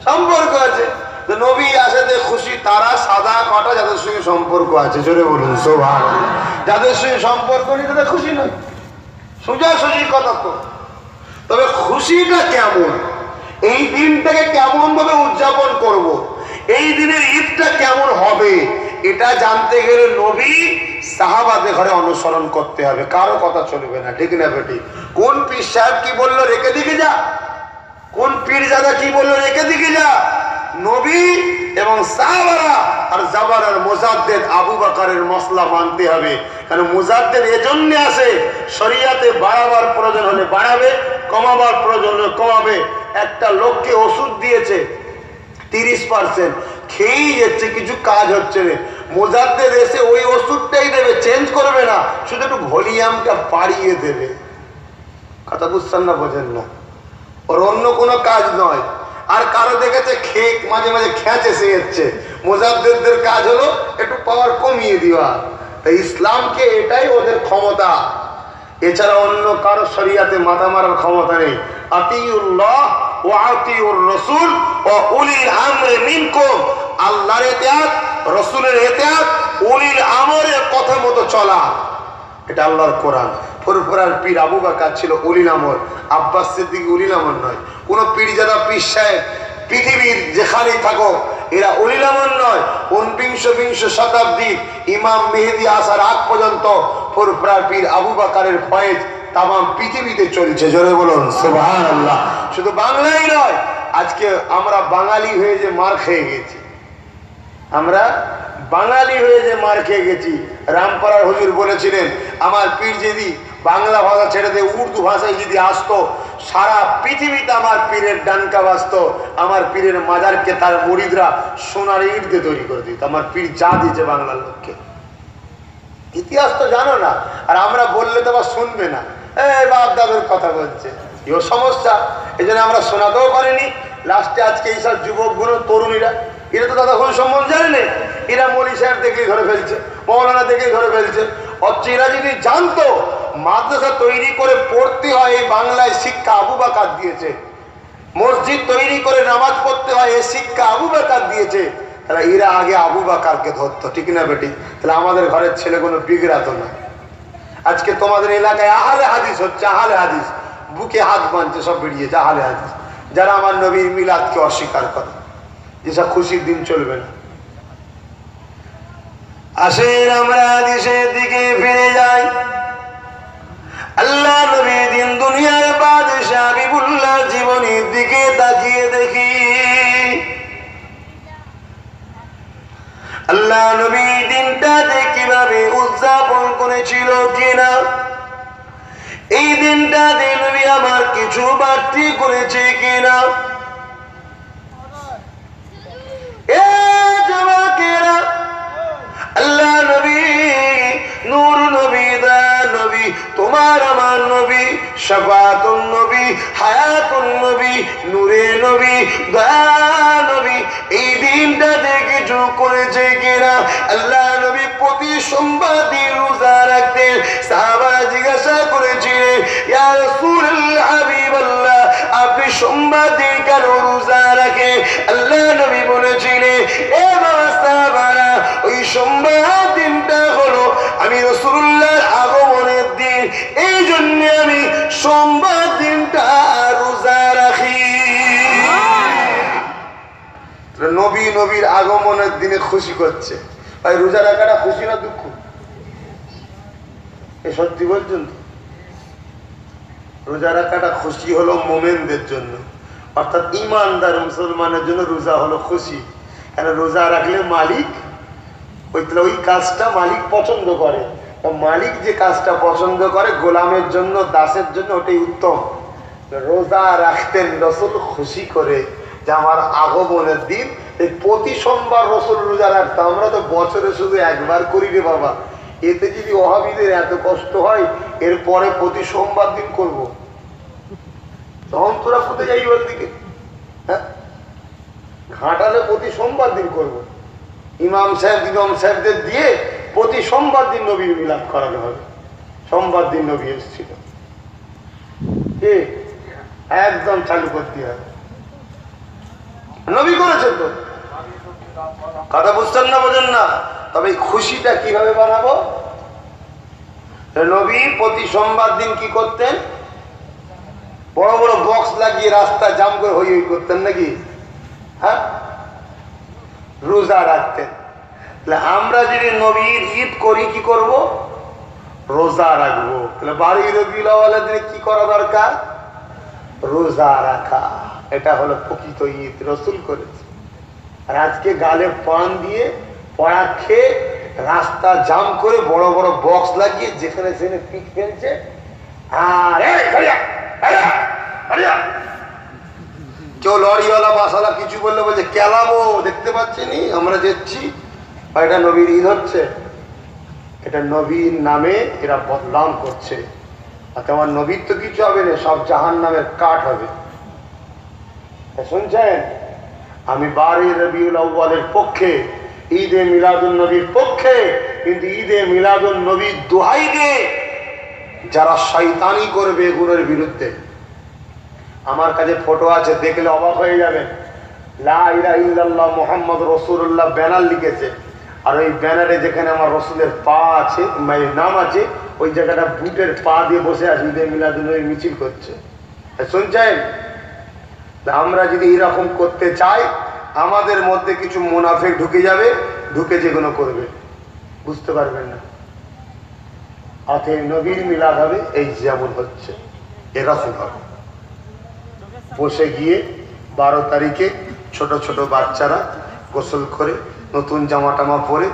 সম্পর্ক আছে। তো নবী আসাতে খুশি তারা সাদা কটা যাদের সঙ্গে সম্পর্ক আছে, জোরে বলুন সুবহানাল্লাহ। যাদের সঙ্গে সম্পর্ক নেই তাদের খুশি নয়, সোজাসুজি কথা তো। তবে খুশিটা কেমন, এই দিনটাকে কেমন ভাবে উদযাপন করব, এই দিনের ঈদটা কেমন হবে, এটা জানতে গেলে নবী সাহাবাদের ঘরে অনুসরণ করতে হবে, কারো কথা চলবে না, ঠিক না বেটি? কোন পীর সাহেব কি বললো রেখে দিকে যা, কোন পীরজাদা কি বললো রেখে দিকে যা। নবী এবং সাহাবারা আর জাবারার মুজাদ্দেদ আবু বকরের মসলা মানতে হবে। কারণ মুজাদ্দেদ এজন্য আসে, শরিয়াতে বাড়াবার প্রয়োজন হলে বাড়াবে, কমাবার প্রয়োজন হলে কমাবে। একটা লোককে ওষুধ দিয়েছে 30%, খেয়েই যাচ্ছে, কিছু কাজ হচ্ছে না, মুজাদ্দেদ এসে ওই ওষুধটাই দেবে, চেঞ্জ করবে না, শুধু একটু ভলিউমটা বাড়িয়ে দেবে। কথা বুঝছেন না, বোঝেন না? ওর অন্য কোনো কাজ নয়। আর কারো দেখেছে খেক মাঝে মাঝে খেঁচ এসে যাচ্ছে, মুজাদ্দেদদের কাজ হলো একটু পাওয়ার কমিয়ে দেওয়া। তাই ইসলামকে এটাই ওদের ক্ষমতা, এছাড়া অন্য কারো শরিয়াতে মাথা মারার ক্ষমতা নেই। আতিউল্লাহ ওয়া আতিউর রাসূল ওয়া উলিল আমরি মিনকুম, আল্লাহর ইতাআত, রাসূলের ইতাআত, উলিল আমরের কথা মতো চলা, এটা আল্লাহর কোরআন। ফুরফুরার পীর আবু বকর ছিল উলিল আমর, আব্বাস সিদ্দিক উলিল আমর নয়। কোন পীরজাদা পীর সাহেব পৃথিবীর যেখানেই থাকো এরা উলিল আমর নয়। 19 শতাব্দীর ইমাম মেহেদী আসার আগ পর্যন্ত ফুরফুরার পীর আবু বকরের ফয়েজ তামাম পৃথিবীতে চলছে, জোরে বলুন সুবহানাল্লাহ। শুধু বাংলায় নয়, আজকে আমরা বাঙালি হয়ে যে মার খেয়ে গেছি, আমরা বাঙালি হয়ে যে মার খেয়ে গেছি। রামপাড়ার হুজুর বলেছিলেন, আমার পীর যদি বাংলা ভাষা ছেড়ে দিয়ে উর্দু ভাষায় যদি আসতো, সারা পৃথিবীতে আমার পীরের ডানকা বাজতো, আমার পীরের মাজারকে তার মুরিদরা সোনার ইট দিয়ে তৈরি করে দিত। আমার পীর যা দিয়েছে বাংলার লোককে, ইতিহাস তো জানো না, আর আমরা বললে তো আবার শুনবে না, এই বাপ দাদুর কথা বলছে, এও সমস্যা। এই জন্য আমরা শোনাতেও পারিনি। লাস্টে আজকে এইসব যুবকগুলো, তরুণীরা, এরা তো দাদা কোনো সম্বন্ধ জানে না, এরা মৌলী সাহেব দেখেই ধরে ফেলছে, মৌলানা দেখেই ধরে ফেলছে। অথচ এরা যদি জানতো মাদ্রাসা তৈরি করে পড়তে হয় এই বাংলায় শিক্ষা আবু বকর দিয়েছে, মসজিদ তৈরি করে নামাজ পড়তে হয় এই শিক্ষা আবু বকর দিয়েছে, তাহলে এরা আগে আবু বকরকে ধরতো, ঠিক না বেটি? তাহলে আমাদের ঘরের ছেলে কোনো বিগড়াতো না। আজকে তোমাদের এলাকায় আহলে হাদিস হচ্ছে, আহলে হাদিস বুকে হাত বাঁধছে, সব বেরিয়েছে আহলে হাদিস, যারা আমার নবীর মিলাদকে অস্বীকার করে, যেসব খুশির দিন চলবে না। আসেন আমরা হাদিসের দিকে ফিরে যাই। আল্লাহ নবীর দিন দুনিয়ার বাদশা হাবিবুল্লাহ জীবনের দিকে তাকিয়ে দেখি, আল্লাহ নবী দিনটাতে কিভাবে উদযাপন করেছিল কিনা, এই দিনটাতে নবী আমার কিছু বাড়তি করেছে কিনা। আল্লাহ নবী নূর নবী, দয়ার নবী, তোমার আমার নবী, শাফাতুন নবী, হায়াতুন নবী, নূরে নবী, দয়ার নবী, এই দিনটাতে কিছু করেছে কিনা। আল্লাহ নবী প্রতি সোমবার দিন রোজা রাখতেন। সাহাবারা জিজ্ঞাসা করেছিলেন, ইয়া রাসূলুল্লাহ, হাবিবাল্লাহ, আপনি সোমবার দিন কেন রোজা রাখেন? আল্লাহ নবী বলেছিলেন, এ বাবা সাহাবারা, ওই সোমবার দিনটা হলো আমি রাসূলুল্লাহর আগমনের দিন, এই জন্য আমি সোমবার দিনটা রোজা রাখি। নবী নবীর আগমনের দিনে খুশি করছে, ভাই রোজা রাখাটা খুশি না দুঃখ? এ সত্যি বলছেন তো? রোজা রাখাটা খুশি হলো মোমেনদের জন্য, অর্থাৎ ইমানদার মুসলমানের জন্য রোজা হলো খুশি। কেন রোজা রাখলে মালিক ওই কাজটা মালিক পছন্দ করে, ও মালিক যে কাজটা পছন্দ করে গোলামের জন্য, দাসের জন্য, ওটাই উত্তম। রোজা রাখতেন রসুল খুশি করে যে আমার আগমনের দিন, এই প্রতি সোমবার রসুল রোজা রাখতাম। আমরা তো বছরে শুধু একবার করি রে বাবা, এতে যদি ওহাবীদের এত কষ্ট হয়, এরপরে প্রতি সোমবার দিন করব, তখন তোরা কোথায় যাই ওর দিকে? হ্যাঁ, ঘাটালে প্রতি সোমবার দিন করব। ইমাম সাহেবদের দিয়ে প্রতি সোমবার দিন নবীর মিলাদ করানো হবে। সোমবার দিন নবী এসেছিল, একদম চালু করতে হবে। নবী করেছেন তো, কথা বুঝছেন না, বোঝেন না? তবে খুশিটা কিভাবে বানাবো? নবী প্রতি সোমবার দিন কি করতেন? বড় বড় বক্স লাগিয়ে রাস্তা জাম করে হই হই করতেন নাকি? হ্যাঁ, রোজা রাখতেন। আমরা যদি নবীর ঈদ করি কি করব? রোজা রাখবো। তাহলে বাড়ি রবিউল আউয়ালের দিনে কি করা দরকার? রোজা রাখা। এটা হলো প্রকৃত ঈদ, রসুল করেছে। আর আজকে গালে পান দিয়ে পড়া খেয়ে রাস্তা জাম করে বড় বড় বক্স লাগিয়ে যেখানে সেখানে পিক ফেলছে। আর কেউ লরিওয়ালা বাসালা কিছু বললে বলছে কেলাবো, দেখতে পাচ্ছেনি আমরা যাচ্ছি। এটা নবীর ঈদ হচ্ছে, এটা নবীর নামে এরা বদনাম করছে। আর তোমার নবীর তো কিছু হবে না, সব জাহান নামের কাঠ হবে। শুনছেন? আমি বারে রবিউল আউয়ালের পক্ষে, ঈদে মিলাদুন নবীর পক্ষে, কিন্তু ঈদে মিলাদুন নবীর দোহাই দিয়ে যারা শয়তানি করবে এগুলোর বিরুদ্ধে। আমার কাছে ফটো আছে, দেখলে অবাক হয়ে যাবেন। লা ইলাহা ইল্লাল্লাহ মুহাম্মদ রাসূলুল্লাহ ব্যানার লিখেছে, আর ওই ব্যানারে যেখানে আমার রসুলের পা আছে, নাম আছে, ওই জায়গাটা বুটের পা দিয়ে বসে আছে, ঈদে মিলাদুন নবী মিছিল করছে। শুনছেন? আমরা যদি এরকম করতে চাই, আমাদের মধ্যে কিছু মুনাফিক ঢুকে যাবে, ঢুকে যেগুলো করবে, বুঝতে পারবেন না। আতে নবীর মিলাদ হবে, এই যেমন হচ্ছে এরা হবে। বসে গিয়ে 12 তারিখে ছোট ছোট বাচ্চারা গোসল করে নতুন জামা টামা পরে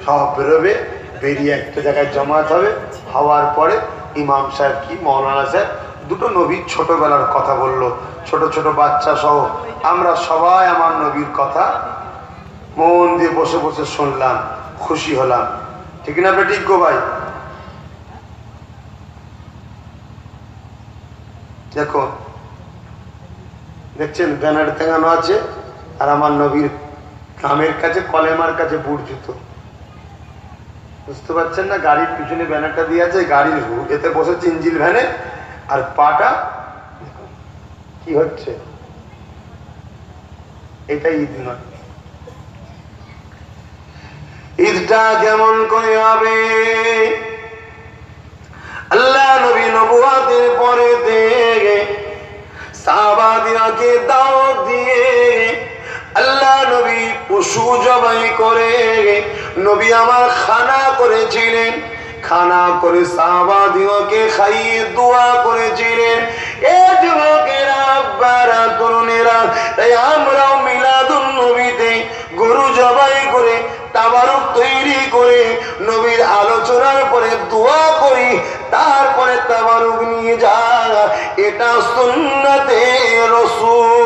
সব বেরোবে, বেরিয়ে একটা জায়গায় জমায়েত হবে। হওয়ার পরে ইমাম সাহেব কি মৌলানা সাহেব দুটো নবীর ছোটবেলার কথা বললো, ছোট ছোট বাচ্চা সহ আমরা সবাই আমার নবীর কথা মন দিয়ে বসে বসে শুনলাম, খুশি হলাম। ঠিক না বেঠিক গো ভাই? দেখো, দেখছেন ব্যানার টাঙানো আছে, আর আমার নবীর নামের কাছে, কলেমার কাছে বুট জুতো। বুঝতে পারছেন না? গাড়ির পিছনে ব্যানারটা দিয়ে আছে, গাড়ির এতে বসেছে ইঞ্জিল ভ্যানে, আর পাটা কি হচ্ছে? এটা ঈদ নয়। ঈদটা কেমন করে হবে? আল্লাহ নবী নবুয়াতের পরে দিয়ে সাহাবাদিয়াকে দাওয়াত দিয়ে আল্লাহ নবী পশু জবাই করে নবী আমার খানা করেছিলেন। খানা করে সাহাবাদিয়াকে খাইয়ে দোয়া করেছিলেন। এ যুবকেরা, আব্বারা, তরুণেরা, তাই আমরাও মিলাদুন নবীতে গরু জবাই করে তাবারুক তৈরি করে নবীর আলোচনার পরে দোয়া করি, তারপরে তাবারুক নিয়ে যা। এটা সুন্নতে রাসূল,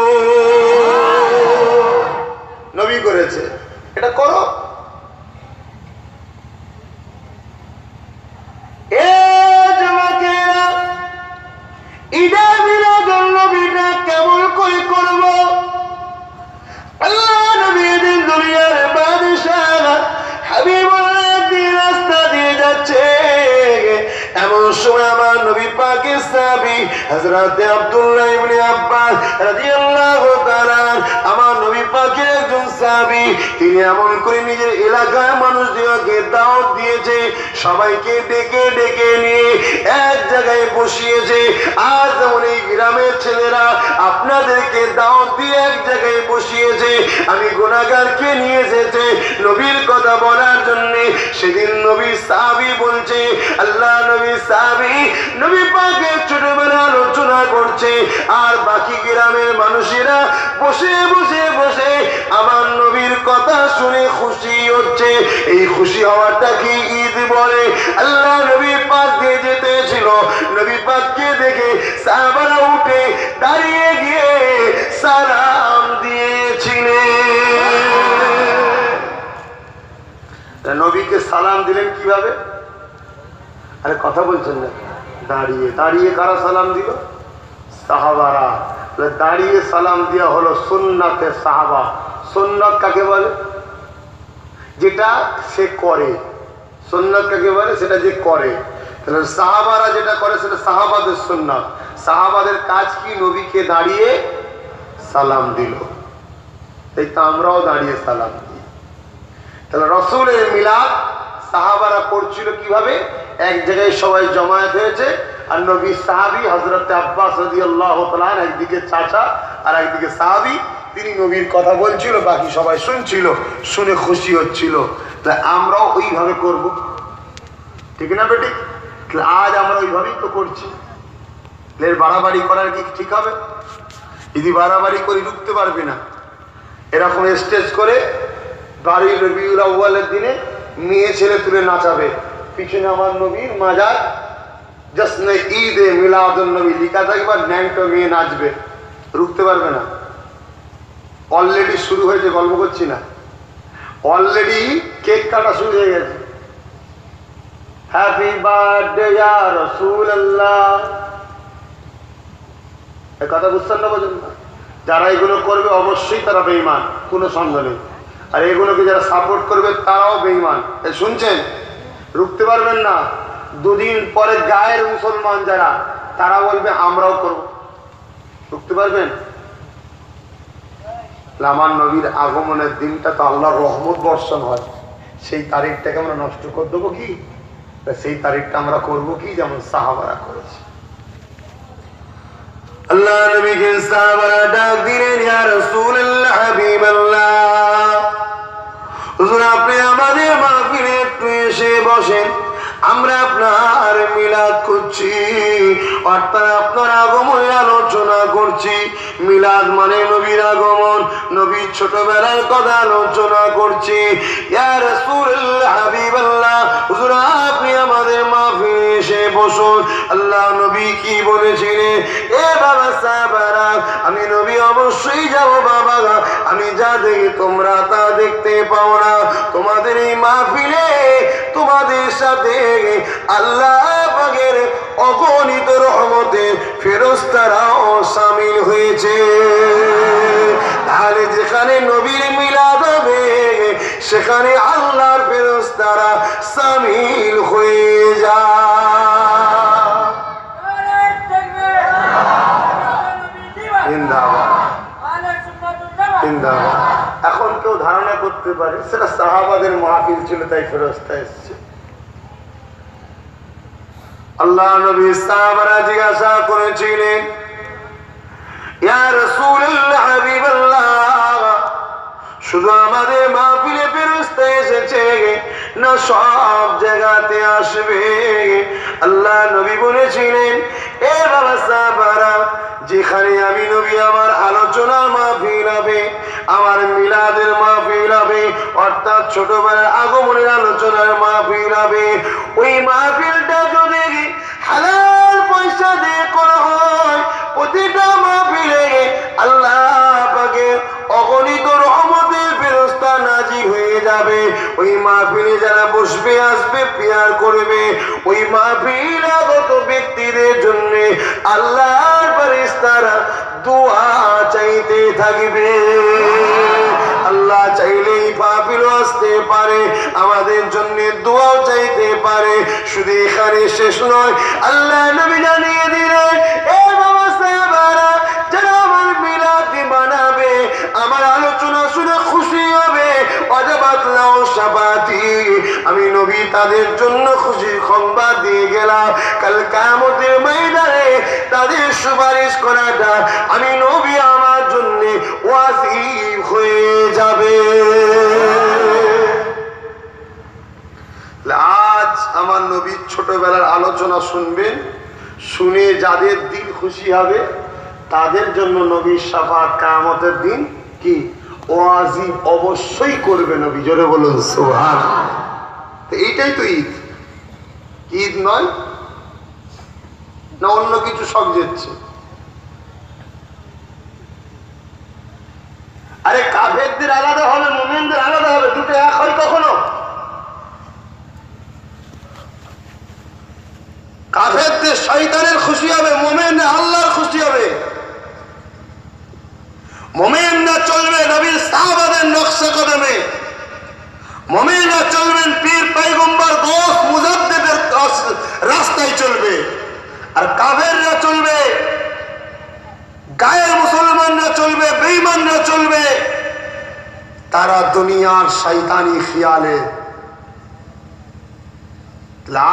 নবী করেছে, এটা করো। এ যুবকেরা, ঈদে মিলাদুন নবীটা কেমন করে করব? আল্লাহ নবী দিন দুনিয়ার বাদশাহ হাবিবুল্লাহ দিন রাস্তা দিয়ে যাচ্ছে, এমন সময় আমার নবী পাকের সাহাবী হযরত আব্দুল্লাহ ইবনে আব্বাস রাদিয়াল্লাহু তাআলা, আমার নবী পাকের একজন সাহাবী, তিনি এমন করে নিজের এলাকার মানুষদেরকে দাওয়াত দিয়েছে, সবাইকে ডেকে ডেকে নিয়ে এক জায়গায় বসিয়েছে। আজ যেমন এই গ্রামের ছেলেরা আপনাদেরকে দাওয়াত দিয়ে এক জায়গায় বসিয়েছে, আমি গুনাহগারকে নিয়ে এসেছে নবীর কথা বলার জন্য। সেদিন নবী সাহাবী বলছে, আল্লাহ নবী সাহাবী নবী পাকের ছোটবেলা আলোচনা করছে, আর বাকি গ্রামের মানুষেরা বসে বসে বসে আমার নবীর কথা শুনে খুশি হচ্ছে। হচ্ছে। এই খুশি হওয়াটা কি ঈদ বলে? আল্লাহ নবী পাক দিয়ে যেতেছিল, নবী পাককে দেখে সাহাবারা উঠে দাঁড়িয়ে গিয়ে সালাম দিয়েছিলেন। নবীকে সালাম দিলেন কিভাবে? আরে কথা বলছেন না? দাঁড়িয়ে। দাঁড়িয়ে কারা সালাম দিল? সাহাবারা। দাঁড়িয়ে সালাম দেওয়া হলো সুন্নাতে সাহাবা। সুন্নাত কাকে বলে? যেটা সে করে। সুন্নাত কাকে বলে? সেটা যে করে। তাহলে সাহাবারা যেটা করে সেটা সাহাবাদের সুন্নাত। সাহাবাদের কাজ কি? নবীকে দাঁড়িয়ে সালাম দিল। তাই তো আমরাও দাঁড়িয়ে সালাম দিই। তাহলে রসুলের মিলাদ সাহাবারা করছিল কিভাবে? এক জায়গায় সবাই জমায়েত হয়েছে, আর নবী সাহাবী হযরত আব্বাস রাদিয়াল্লাহু তাআলা, একদিকে চাচা আর একদিকে সাহাবী, তিনি নবীর কথা বলছিল, বাকি সবাই শুনছিল, শুনে খুশি হচ্ছিল। তাই আমরাও ওইভাবে করব, ঠিক না বেটি? আজ আমরা ওইভাবেই তো করছি। এর বাড়াবাড়ি করার কি ঠিক হবে? যদি বাড়াবাড়ি করি ঢুকতে পারবে না। এরকম স্টেজ করে বাড়ি রবিউল আউয়ালের দিনে মেয়ে ছেলে তুলে নাচাবে, পিছনে আমার নবীর মাজার জশ্নে ঈদে মিলাদুন নবী লিখা থাকবে, আর ন্যাংটো মেয়ে নাচবে, রুখতে পারবে না। অলরেডি শুরু হয়েছে, গল্প করছি না, অলরেডি কেক কাটা শুরু হয়ে গেছে। হ্যাপি বার্থডে ইয়া রাসূলুল্লাহ। এই কথা বুঝছেন না? বোঝেন না? যারা এগুলো করবে অবশ্যই তারা বেঈমান, কোনো সন্দেহ নেই। আর এগুলোকে যারা সাপোর্ট করবে তারাও বেঈমান। শুনছেন? রুখতে পারবেন না। দুদিন পরে গায়ের মুসলমান যারা, তারা বলবে আমরাও করব, রুখতে পারবেন? আমার নবীর আগমনের দিনটা তো আল্লাহর রহমত বর্ষণ হয়, সেই তারিখটাকে আমরা নষ্ট করে দেবো কি? সেই তারিখটা আমরা করবো কি? যেমন সাহাবারা করেছে। আল্লাহ নবীকে সাহাবারা ডাক দিলেন, ইয়া রাসূলুল্লাহ, হাবিবাল্লাহ, হুজুর আপনি আমাদের মাহফিলে একটু এসে বসেন, আমরা আপনার মিলাদ করছি, অর্থাৎ আপনার আগমনের আলোচনা করছি। মিলাদ মানে নবীর আগমন, নবীর ছোটবেলার কথা আলোচনা করছি। ইয়া রাসূলুল্লাহ, হাবিবাল্লাহ, হুজুর আপনি আমাদের মাহফিলে এসে বসুন। আল্লাহ নবী কি বলেছিলেন? এ বাবা সাহাবারা, আমি নবী অবশ্যই যাব বাবা, আমি যা দেখি তোমরা তা দেখতে পাও না। তোমাদের এই মাহফিলে তোমাদের সাথে আল্লাহ পাকের অগণিত রহমতের ফেরেশতারাও শামিল হয়েছে। তাহলে যেখানে নবীর মিলাদ হবে সেখানে আল্লাহর ফেরেশতারা শামিল হয়ে যায়। জিন্দাবাদ, জিন্দাবাদ। এখন কেউ ধারণা করতে পারে সেটা সাহাবাদের মাহফিল ছিল তাই ফেরেশতা এসেছে। আল্লাহ নবী সাহাবারা জিজ্ঞাসা করেছিলেন, ইয়া রাসূলুল্লাহ, হাবিবাল্লাহ, শুধু আমাদের মাহফিলে ফেরেশতা এসেছে না সব জায়গাতে আসবে? আল্লাহ নবী বলেছিলেন, এ বাবা সাহাবারা, যেখানে আমি নবী আমার আলোচনার মাহফিল হবে, আমার মিলাদের মাহফিল হবে, অর্থাৎ ছোটবেলার আগমনের আলোচনার মাহফিল হবে, ওই মাহফিলটা যদি হালাল পয়সা দিয়ে করা হয়, প্রতিটা মাহফিলে আল্লাহ পাকের অগণিত রহমতের ফেরেশতা নাজিল হয়ে যাবে। ওই মাহফিলে যারা বসবে, আসবে, প্রেয়ার করবে, ওই মাহফিলে আগত ব্যক্তিদের জন্য আল্লাহর ফেরেশতারা দোয়া চাইতে থাকবে। আল্লাহ চাইলেই মাহফিল আসতে পারে, আমাদের জন্য দোয়াও চাইতে পারে। শুধু এখানে শেষ নয়, আল্লাহ নবী জানিয়ে দিলেন, এ বাবা সাহাবারা, যারা আমার মিলাদ বানাবে, আমার আলোচনা শুনে খুশি হবে, ওয়াজাবাত লাহু শাফাআতি, আমি নবী তাদের জন্য খুশির সংবাদ দিয়ে গেলাম। কাল কিয়ামতের ময়দানে তাদের সুপারিশ করাটা আমি নবী আমার জন্য ওয়াজিব হয়ে যাবে। আজ আমার নবীর ছোটবেলার আলোচনা শুনবেন, শুনে যাদের দিল খুশি হবে তাদের জন্য নবীর শাফাত কিয়ামতের দিন কি ওয়াজি অবশ্যই করবে নবী, জোরে বলুন সুবহানাল্লাহ। তো এইটাই তো ঈদ, ঈদ নয় না অন্য কিছু সব যাচ্ছে? আরে কাফেরদের আলাদা হবে, মুমিনদের আলাদা হবে, দুটো এক হয় কখনো? কাফেরদের শয়তানের খুশি হবে, মুমিনরা আল্লাহর খুশি হবে। মুমিনরা চলবে নবীর সাহাবাদের নকশা কদমে, মুমিনরা চলবেন পীর পয়গম্বর দোস্ত মুজাদ্দিদের রাস্তায় চলবে। আর কাফেররা চলবে, গায়ের মুসলমানরা চলবে, বেঈমানরা চলবে তারা দুনিয়ার শয়তানি খেয়ালে।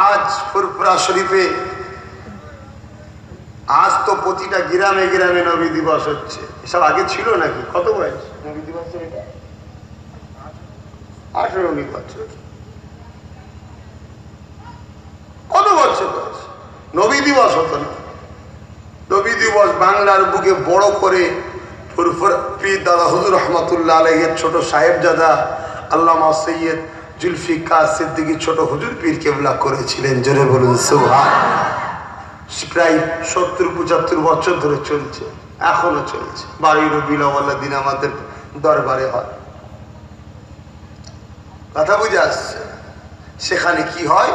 আজ ফুরফুরা শরীফে আজ তো প্রতিটা গ্রামে গ্রামে নবী দিবস হচ্ছে। এসব আগে ছিল নাকি? কত বয়স নবী দিবস? এটা 18-19 বছর। কত বছর বয়স নবী দিবস হতো না? নবী দিবস বাংলার বুকে বড় করে পীর দাদা হুজুর রহমতুল্লাহ আলাইহির ছোট সাহেবজাদা আল্লামা সৈয়দ জুলফিকার সিদ্দিকী ছোট হুজুর পীর কেবলা করেছিলেন, জোরে বলুন সুবহানাল্লাহ। প্রায় 70-75 বছর ধরে চলছে, এখনো চলছে। 12 রবিউল আউয়ালের দিন আমাদের দরবারে হয়, কথা বুঝে আসছে। সেখানে কি হয়?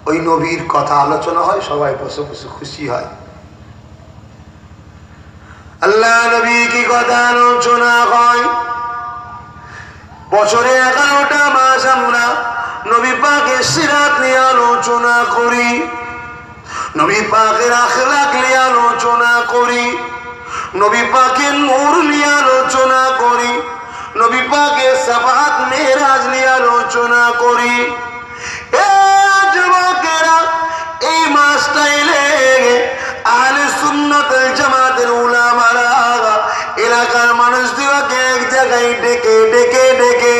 ওই নবীর কথা আলোচনা হয়, সবাই বসে বসে খুশি হয়। আল্লাহ নবী কি কথা আলোচনা হয়? বছরে 11টা মাস আমরা নবী পাকের সিরাত নিয়ে আলোচনা করি, নবী পাকের আখলাক নিয়ে আলোচনা করি, নবী পাকের নূর নিয়ে আলোচনা করি, নবী পাকের সাফাত মেরাজ নিয়ে আলোচনা করি। যুবকেরা, এই মাসটা এলে আহলে সুন্নাত ওয়াল জামাতের উলামারা এলাকার মানুষদেরকে এক জায়গায় ডেকে ডেকে ডেকে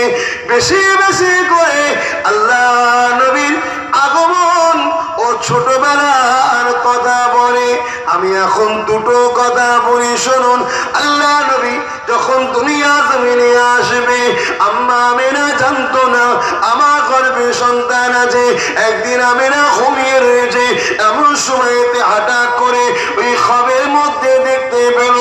বেশি বেশি করে আল্লাহ নবীর আগমন ও ছোটবেলার কথা বলে। আমি এখন দুটো কথা বলি, শুনুন। আল্লাহ নবী যখন দুনিয়া জমিনে আসবে, আম্মা আমিনা জানতো না আমার গর্ভে সন্তান আছে। একদিন আমিনা ঘুমিয়ে রয়েছে, এমন সময়তে হঠাৎ করে ওই খবের মধ্যে দেখতে পেল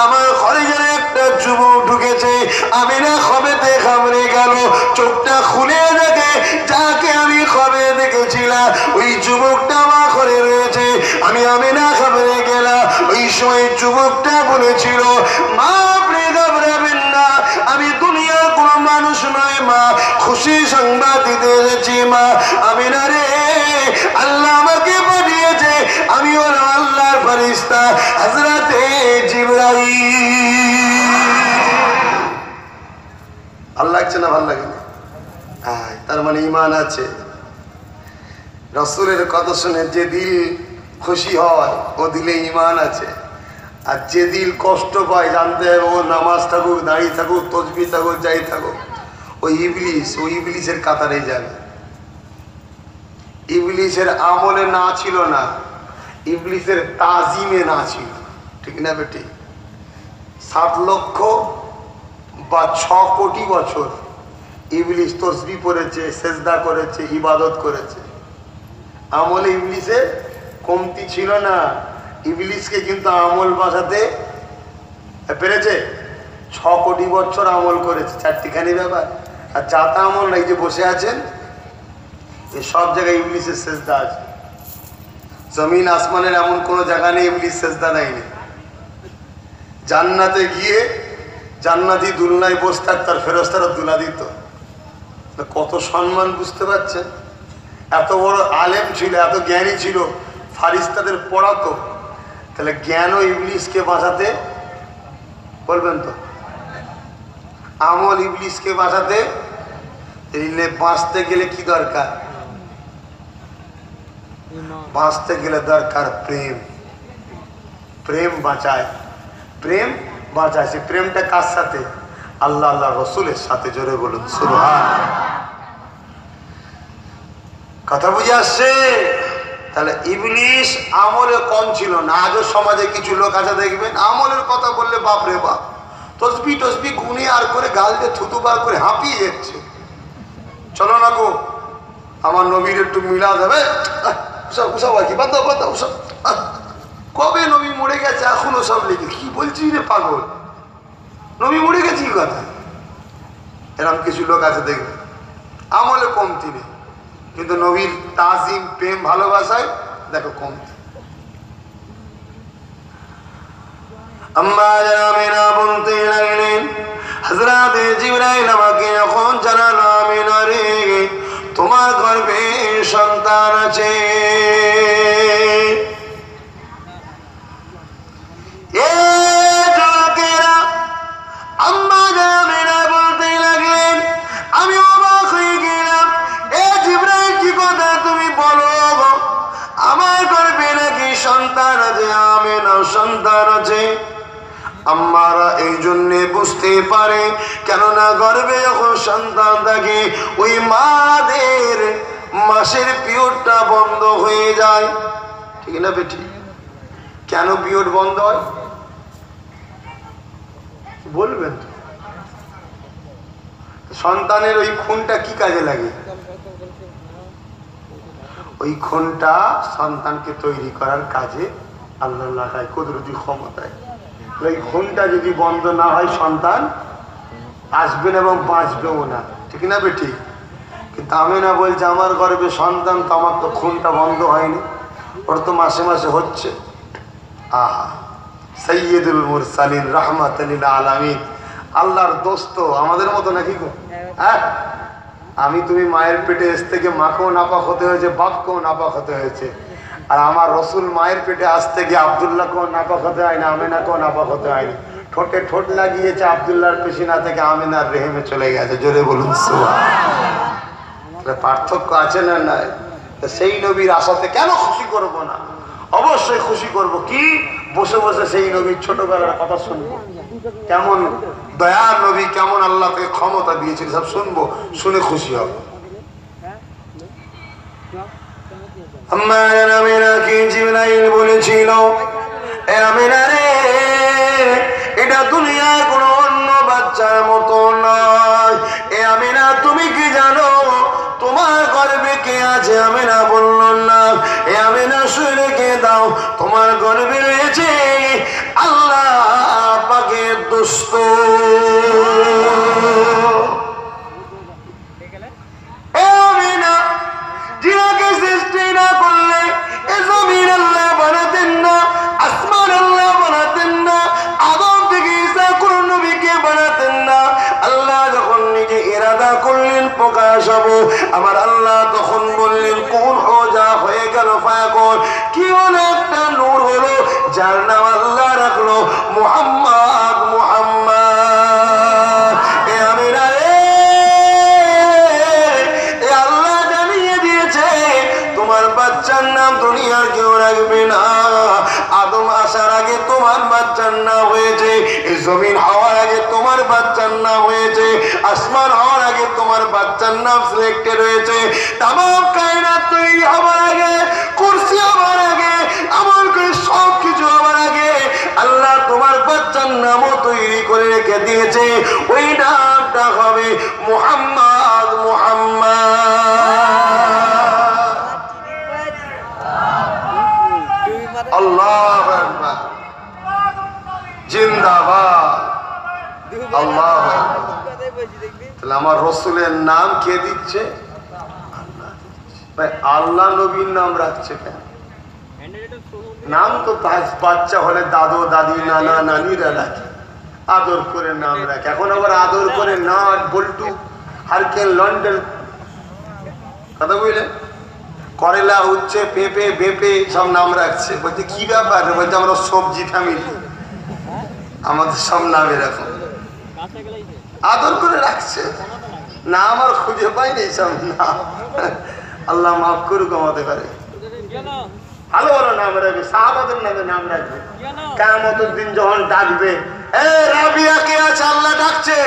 আমার ঘরে যেন একটা যুবক ঢুকেছে। আমিনা খবেতে ঘাবড়ে গেল, চোখটা খুলে দেখে যাকে আমি খবে দেখেছিলাম ওই যুবকটা আমার ঘরে রয়েছে। আমি আমিনা ঘাবড়ে গেলাম। ওই সময় যুবকটা বলেছিল, মা আপনি ঘাবড়াবেন না, আমি দুনিয়ার কোনো মানুষ নয় মা, খুশি সংবাদ দিতে এসেছি মা। আমিনা রে, আল্লাহ আমাকে পাঠিয়েছে, আমি হলাম আল্লাহর ফেরেশতা হযরতে জিবরাইল। আল্লাহ লাগছে না? ভালো লাগে না? তার মানে ঈমান আছে। রাসূলের কথা শুনে যে দিল খুশি হয় ও দিলে ঈমান আছে। আর যে দিল কষ্ট পায়, জানতে হবে ও নামাজ থাকুক, দাঁড়িয়ে থাকুক, তসবিহ থাকুক, যাই থাকুক, ওই ইবলিসের কাতারে যাবে। ইবলিসের আমলে না ছিল না, ইবলিসের তাজিমে না ছিল। ঠিক না বেটি? 7 লক্ষ বা 6 কোটি বছর ইবলিস তসবিহ পড়েছে, সেজদা করেছে, ইবাদত করেছে। আমলে ইবলিসের কমতি ছিল না। ইবলিসকে কিন্তু আমল বাঁচাতে পেরেছে। 6 কোটি বছর আমল করেছে, 4টিখানি ব্যাপার। আর যাতা আমল নাই, যে বসে আছেন এই সব জায়গায় ইবলিসের সেজদা আছে। জমিন আসমানের এমন কোনো জায়গা নেই ইবলিস সেজদা নেয়নি। জান্নাতে গিয়ে জান্নাতি দুলনায় বসে তার ফেরেশতারা দুলা দিত। কত সম্মান, বুঝতে পারছেন? এত বড় আলেম ছিল, এত জ্ঞানী ছিল, ফারিস্তাদের পড়াতো। তাহলে জ্ঞান ও ইবলিসকে বাঁচাতে বলবেন তো? আমল ইবলিসকে বাঁচাতে বাঁচতে গেলে কি দরকার? বাঁচতে গেলে দরকার প্রেম। প্রেম বাঁচায়, প্রেম বাঁচায়। সে প্রেমটা কার সাথে? আল্লাহ আল্লাহ রসুলের সাথে। জোরে বলুন সুবহানাল্লাহ। কথা বুঝে আসছে? তাহলে ইবলিস আমলে কম ছিল না। আজও সমাজে কিছু লোক আছে দেখবেন, আমলের কথা বললে বাপরে বাপ, তসবি টসবি গুনে আর করে গাল দিয়ে থুতু বার করে হাঁপিয়ে যাচ্ছে। চলো না গো আমার নবীর একটু মিলা যাবে, ওসব আর কি বাদ দাও বাদ দাও ওসব। কবে নবী মরে গেছে এখন ওসব লিখে কি বলছিস রে পাগল, নবী মরে গেছে কি কথা। এরকম কিছু লোক আছে দেখবে আমলে কমতি নেই, কিন্তু নবীর তাজিম প্রেম ভালোবাসায় দেখো কমতি। আম্মা আমিনা বলতে লাগলেন, হযরত জিবরাইল আমাকে এখন জানালো, আমিনা রে তোমার গর্ভে সন্তান আছে। এ যুবকেরা, আম্মা আমিনা বলতে লাগলেন, আমি অবাক হয়ে গেলাম, এ জিবরাইল কি কথা তুমি বলো, আমার গর্ভে নাকি সন্তান আছে। আমিনা সন্তান আছে। আম্মারা এই জন্যে বুঝতে পারে, কেননা গর্ভে যখন সন্তান থাকে ওই মাদের মাসের পিরিয়ডটা বন্ধ হয়ে যায়, ঠিক না বেটি? কেন পিরিয়ড বন্ধ হয় বলবেন তো? সন্তানের ওই খুনটা কি কাজে লাগে? ওই খুনটা সন্তানকে তৈরি করার কাজে আল্লাহ লাগায় কুদরতি ক্ষমতায়। ওই খুনটা যদি বন্ধ না হয় সন্তান আসবে না এবং বাঁচবেও না, ঠিক না বেটি? কিন্তু আমিনা বলছে আমার গর্ভে সন্তান, তো আমার তো খুনটা বন্ধ হয়নি, ওর তো মাসে মাসে হচ্ছে। আহা, সাইয়্যিদুল মুরসালিন রাহমাতুল লিল আলামিন, আল্লাহর দোস্ত আমাদের মতো নাকি গো? হ্যাঁ, আমি তুমি মায়ের পেটে এস থেকে মাকেও নাপাক হতে হয়েছে, বাপকেও নাপাক হতে হয়েছে। আর আমার রসুল মায়ের পেটে আজ থেকে আব্দুল্লাহকেও নাপাক হতে হয় না, আমিনাকেও নাপাক হতে হয়নি। ঠোঁটে ঠোঁট লাগিয়েছে আব্দুল্লাহর পেশিনা থেকে আমিনার রেহেমে চলে গেছে। জোরে বলুন সুবহানাল্লাহ। পার্থক্য আছে না নাই? সেই নবীর আশাতে কেন খুশি করব না? অবশ্যই খুশি করব। কি বসে বসে সেই নবীর ছোটবেলার কথা শুনবো, কেমন দয়ার নবী, কেমন আল্লাহকে ক্ষমতা দিয়েছিল, সব শুনবো, শুনে খুশি হব। জিবরাইল বলেছিল, আমিনা রে এটা দুনিয়ার কোনো অন্য বাচ্চার মতো নয়। এ আমিনা তুমি কি জানো তোমার গর্ভে কে আছে? আমিনা বলল না। এ আমিনা শুনে কে দাও, তোমার গর্ভে রয়েছে আল্লাহ পাকের দোস্ত। এ আমিনা যিনাকে সৃষ্টি না করলে এ জমিন আল্লাহ বানাতেন না, আসমান আল্লাহ বানাতেন না, আদম থেকে ঈসা কোন নবীকে বানাতেন না। আল্লাহ যখন নিজে ইরাদা করলেন প্রকাশ হবে, আমার আল্লাহ তখন বললেন কোন হো, যা হয়ে গেল ফায়াকুন। কি হলো? একটা নূর হলো, যার নাম আল্লাহ রাখলো মুহাম্মদ। মুহাম্মদ এ আমিনা রে, এ আল্লাহ জানিয়ে দিয়েছে তোমার বাচ্চার নাম দুনিয়ার কেউ রাখবে না। আদম আসার আগে তোমার বাচ্চার নাম হয়েছে, এই জমিন হওয়ার আগে তোমার বাচ্চার নাম হয়েছে, আসমান হওয়ার আগে তোমার বাচ্চার নাম সিলেক্টেড হয়েছে। তামাম কায়নাত তৈরি হওয়ার আগে, কুরসি হওয়ার আগে, আমল করে সব কিছু হওয়ার আগে আল্লাহ তোমার বাচ্চার নামও তৈরি করে রেখে দিয়েছে। ওই নামটা হবে মুহাম্মদ। মুহাম্মদ। আল্লাহু আকবার, জিন্দাবাদ, আল্লাহু আকবার। তাহলে আমার রসুলের নাম কে দিচ্ছে? ভাই আল্লাহ নবীর নাম রাখছে কেন? নাম তো বাচ্চা হলে দাদু দাদি নানা নানিরা রাখে, আদর করে নাম রাখে। এখন আবার আদর করে নাট বল্টু হারকেল লন্ডন কথা বুঝলেন, করেলা উচ্ছে পেঁপে বেপে সব নাম রাখছে। বলছে কি ব্যাপার? বলছে আমরা সবজি ফ্যামিলি, আমাদের সব নাম এরকম, আদর করে রাখছে। না আমার খুঁজে পাইনি সব নাম। আল্লাহ মাফ করুক আমাদের পারে। ভালো ভালো নাম রাখবে, সাহাবাদের নামে নাম রাখবে। কিয়ামতের দিন যখন ডাকবে, এ রাবিয়া কে আছে? আল্লাহ ডাকছে।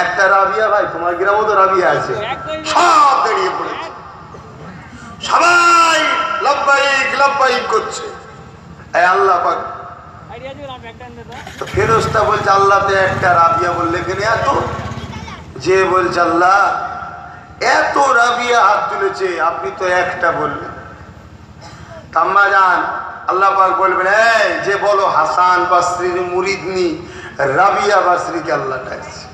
একটা রাবিয়া, ভাই তোমার গ্রামও তো রাবিয়া আছে, সব দাঁড়িয়ে পড়েছে, সবাই লব্বাইক লব্বাইক করছে। এই আল্লাহ পাক তো ফেরেশতা বলছে আল্লাহ তো একটা, রাবিয়া বললে কেন এত? যে বলছে আল্লাহ এত রাবিয়া হাত তুলেছে, আপনি তো একটা বললেন। আম্মা জান আল্লাহ পাক বলবেন এই যে বলো হাসান বাসরির মুরিদনি রাবিয়া বাসরিকে আল্লাহ ডাকছে।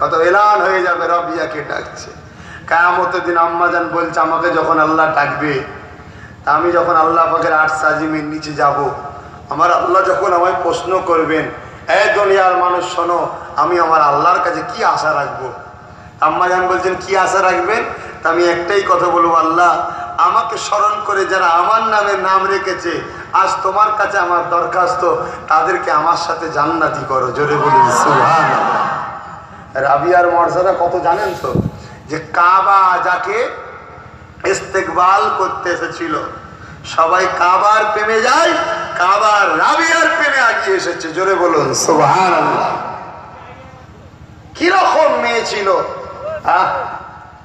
কত এলান হয়ে যাবে রাবিয়াকে ডাকছে। কিয়ামতের দিন আম্মা জান বলছে আমাকে যখন আল্লাহ ডাকবে, তা আমি যখন আল্লাহ পাকের আরশ আজিমের নিচে যাব, আমার আল্লাহ যখন আমায় প্রশ্ন করবেন, এই দুনিয়ার মানুষ শোনো আমি আমার আল্লাহর কাছে কি আশা রাখবো? আম্মা জান বলছেন কি আশা রাখবেন? তা আমি একটাই কথা বলবো, আল্লাহ আমাকে স্মরণ করে যারা আমার নামে নাম রেখেছে, আজ তোমার কাছে আমার দরখাস্ত, তাদেরকে আমার সাথে জান্নাতি করো। জোরে বলুন সুবহানাল্লাহ। রাবিয়ার মর্যাদা কত জানেন তো? যে কাবা যাকে ইস্তেকবাল করতে এসেছিল, সবাই কাবার প্রেমে যায়, কাবার রাবিয়ার প্রেমে আগিয়ে এসেছে। জোরে বলুন সুবহানাল্লাহ। কিরকম মেয়ে ছিল,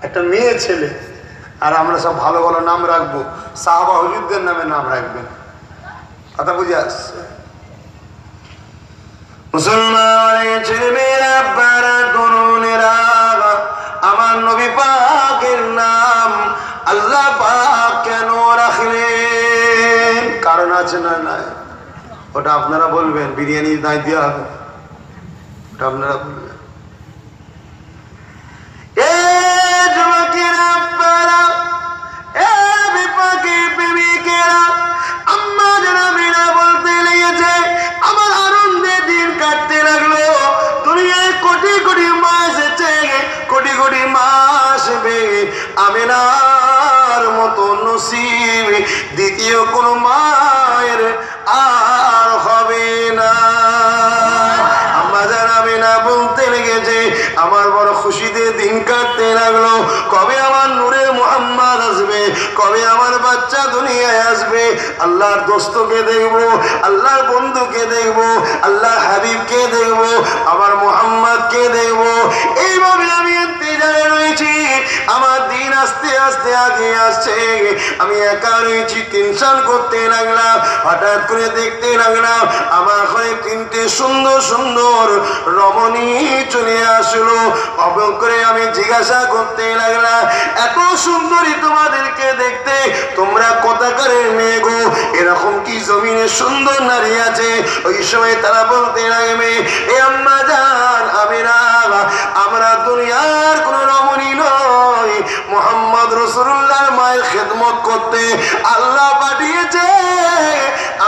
একটা মেয়ে ছেলে। আর আমরা সব ভালো ভালো নাম রাখবো, সাহাবা হুজুরদের নামে নাম রাখবেন। কথা বুঝে আসছে? মুসলমান ছেলেমেয়েরা আব্বারা তরুণেরা, আমার নবী পাকের নাম আল্লাহ পাক কেন রাখলেন? কারণ আছে না নাই? ওটা আপনারা বলবেন, বিরিয়ানি নাই দেওয়া হবে, ওটা আপনারা বলবেন। আমিনার মতো নসিব দ্বিতীয় কোন মায়ের আর হবে না। আম্মা জান আমিনা বলতে লেগেছে আমার বড় খুশিতে দিন কাটতে লাগলো, কবে আমার নূরের মুহাম্মদ আসবে, কবে আমার বাচ্চা দুনিয়ায় আসবে, আল্লাহর দোস্তকে দেখবো, আল্লাহর বন্ধুকে দেখবো, আল্লাহর হাবিবকে দেখবো, আমার মুহাম্মদকে দেখবো। এইভাবে আমি ইন্তজারে রয়েছি। আমার দিন আস্তে আস্তে আগে আসছে, আমি একা রয়েছি, টেনশন করতে লাগলাম। হঠাৎ করে দেখতে লাগলাম আমার ঘরে তিনটে সুন্দর সুন্দর রমণী চলে আসলো। অবাক করে আমি জিজ্ঞাসা করতে লাগলাম, এত সুন্দরী তোমাদেরকে দেখতে, তোমরা কোথাকারের মেয়ে গো? এরকম কি জমিনে সুন্দর নারী আছে? ওই সময় তারা বলতে লাগবে, এ আম্মা জান আমিনা, আমরা দুনিয়ার কোন রমণী নয়, মুহাম্মদ রাসূলুল্লাহর মায়ের খেদমত করতে আল্লাহ পাঠিয়েছে।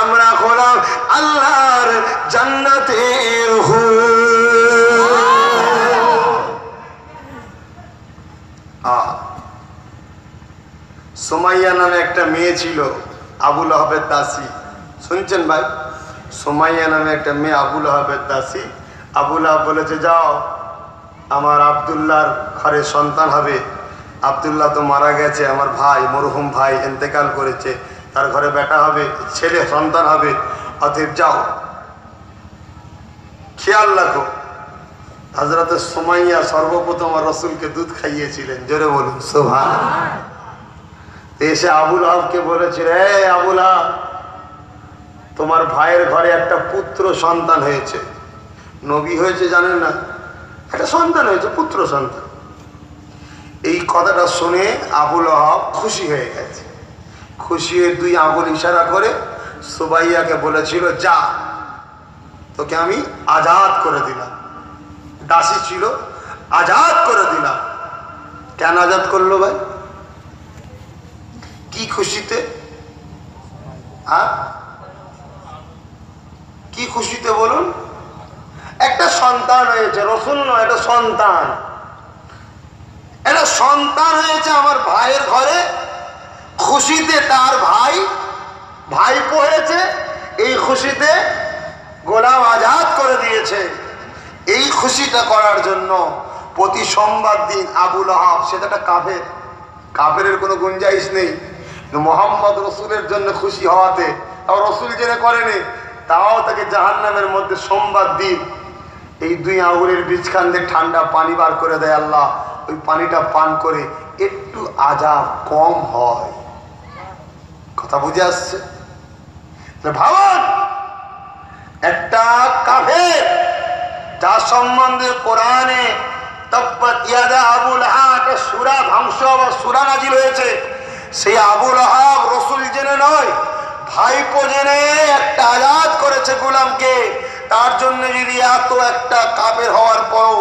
আমরা হলাম আল্লাহর জান্নাতের হুর। সুমাইয়া নামে একটা মেয়ে ছিল, আবু লাহাবের দাসী। শুনছেন ভাই? সুমাইয়া নামে একটা মেয়ে আবু লাহাবের দাসী। আবু লাহাব বলেছে যাও আমার আব্দুল্লাহর ঘরে সন্তান হবে। আব্দুল্লাহ তো মারা গেছে, আমার ভাই মরহুম ভাই ইন্তেকাল করেছে, তার ঘরে বেটা হবে, ছেলে সন্তান হবে, অতএব যাও খেয়াল রাখো। হযরত সুমাইয়া সর্বপ্রথম রাসূলকে দুধ খাইয়েছিলেন। জোরে বলুন সুবহানাল্লাহ। এসে আবু লাহাবকে বলেছিল, এই আবু লাহাব, তোমার ভাইয়ের ঘরে একটা পুত্র সন্তান হয়েছে। নবী হয়েছে জানেন না, একটা সন্তান হয়েছে, পুত্র সন্তান। এই কথাটা শুনে আবু লাহাব খুশি হয়ে গেছে। খুশি হয়ে দুই আঙুল ইশারা করে সুমাইয়াকে বলেছিল, যা তোকে আমি আজাদ করে দিলাম। দাসী ছিল, আজাদ করে দিলাম। কেন আজাদ করলো ভাই? কি খুশিতে? কি খুশিতে বলুন? একটা সন্তান হয়েছে, রসুল নয়, একটা সন্তান, একটা সন্তান হয়েছে আমার ভাইয়ের ঘরে। খুশিতে তার ভাইপো হয়েছে, এই খুশিতে গোলাম আজাদ করে দিয়েছে। এই খুশিটা করার জন্য প্রতি সোমবার দিন আবু লাহাব, সেটা একটা কাফেরের কোনো গুঞ্জাইশ নেই, মোহাম্মদ রসুলের জন্য খুশি হওয়াতে, তাও রসুল জেনে করেনি, তাও তাকে জাহান্নামের মধ্যে সোমবার দিন এই দুই আঙুলের বীজখান দিয়ে ঠান্ডা পানি বার করে দেয় আল্লাহ। ওই পানিটা পান করে একটু আযাব কম হয়। কথা বুঝে আসছে? ভাবুন একটা কাফের যার সম্বন্ধে কোরআনে তাব্বাত ইয়াদা আবু লাহাব একটা সূরা ধ্বংস বা সূরা নাজিল হয়েছে, সেই আবু লাহাব রাসূল জেনে নয়, ভাইপো জেনে একটা আজাদ করেছে গোলামকে। তার জন্য যদি এত একটা কাফের হওয়ার পরও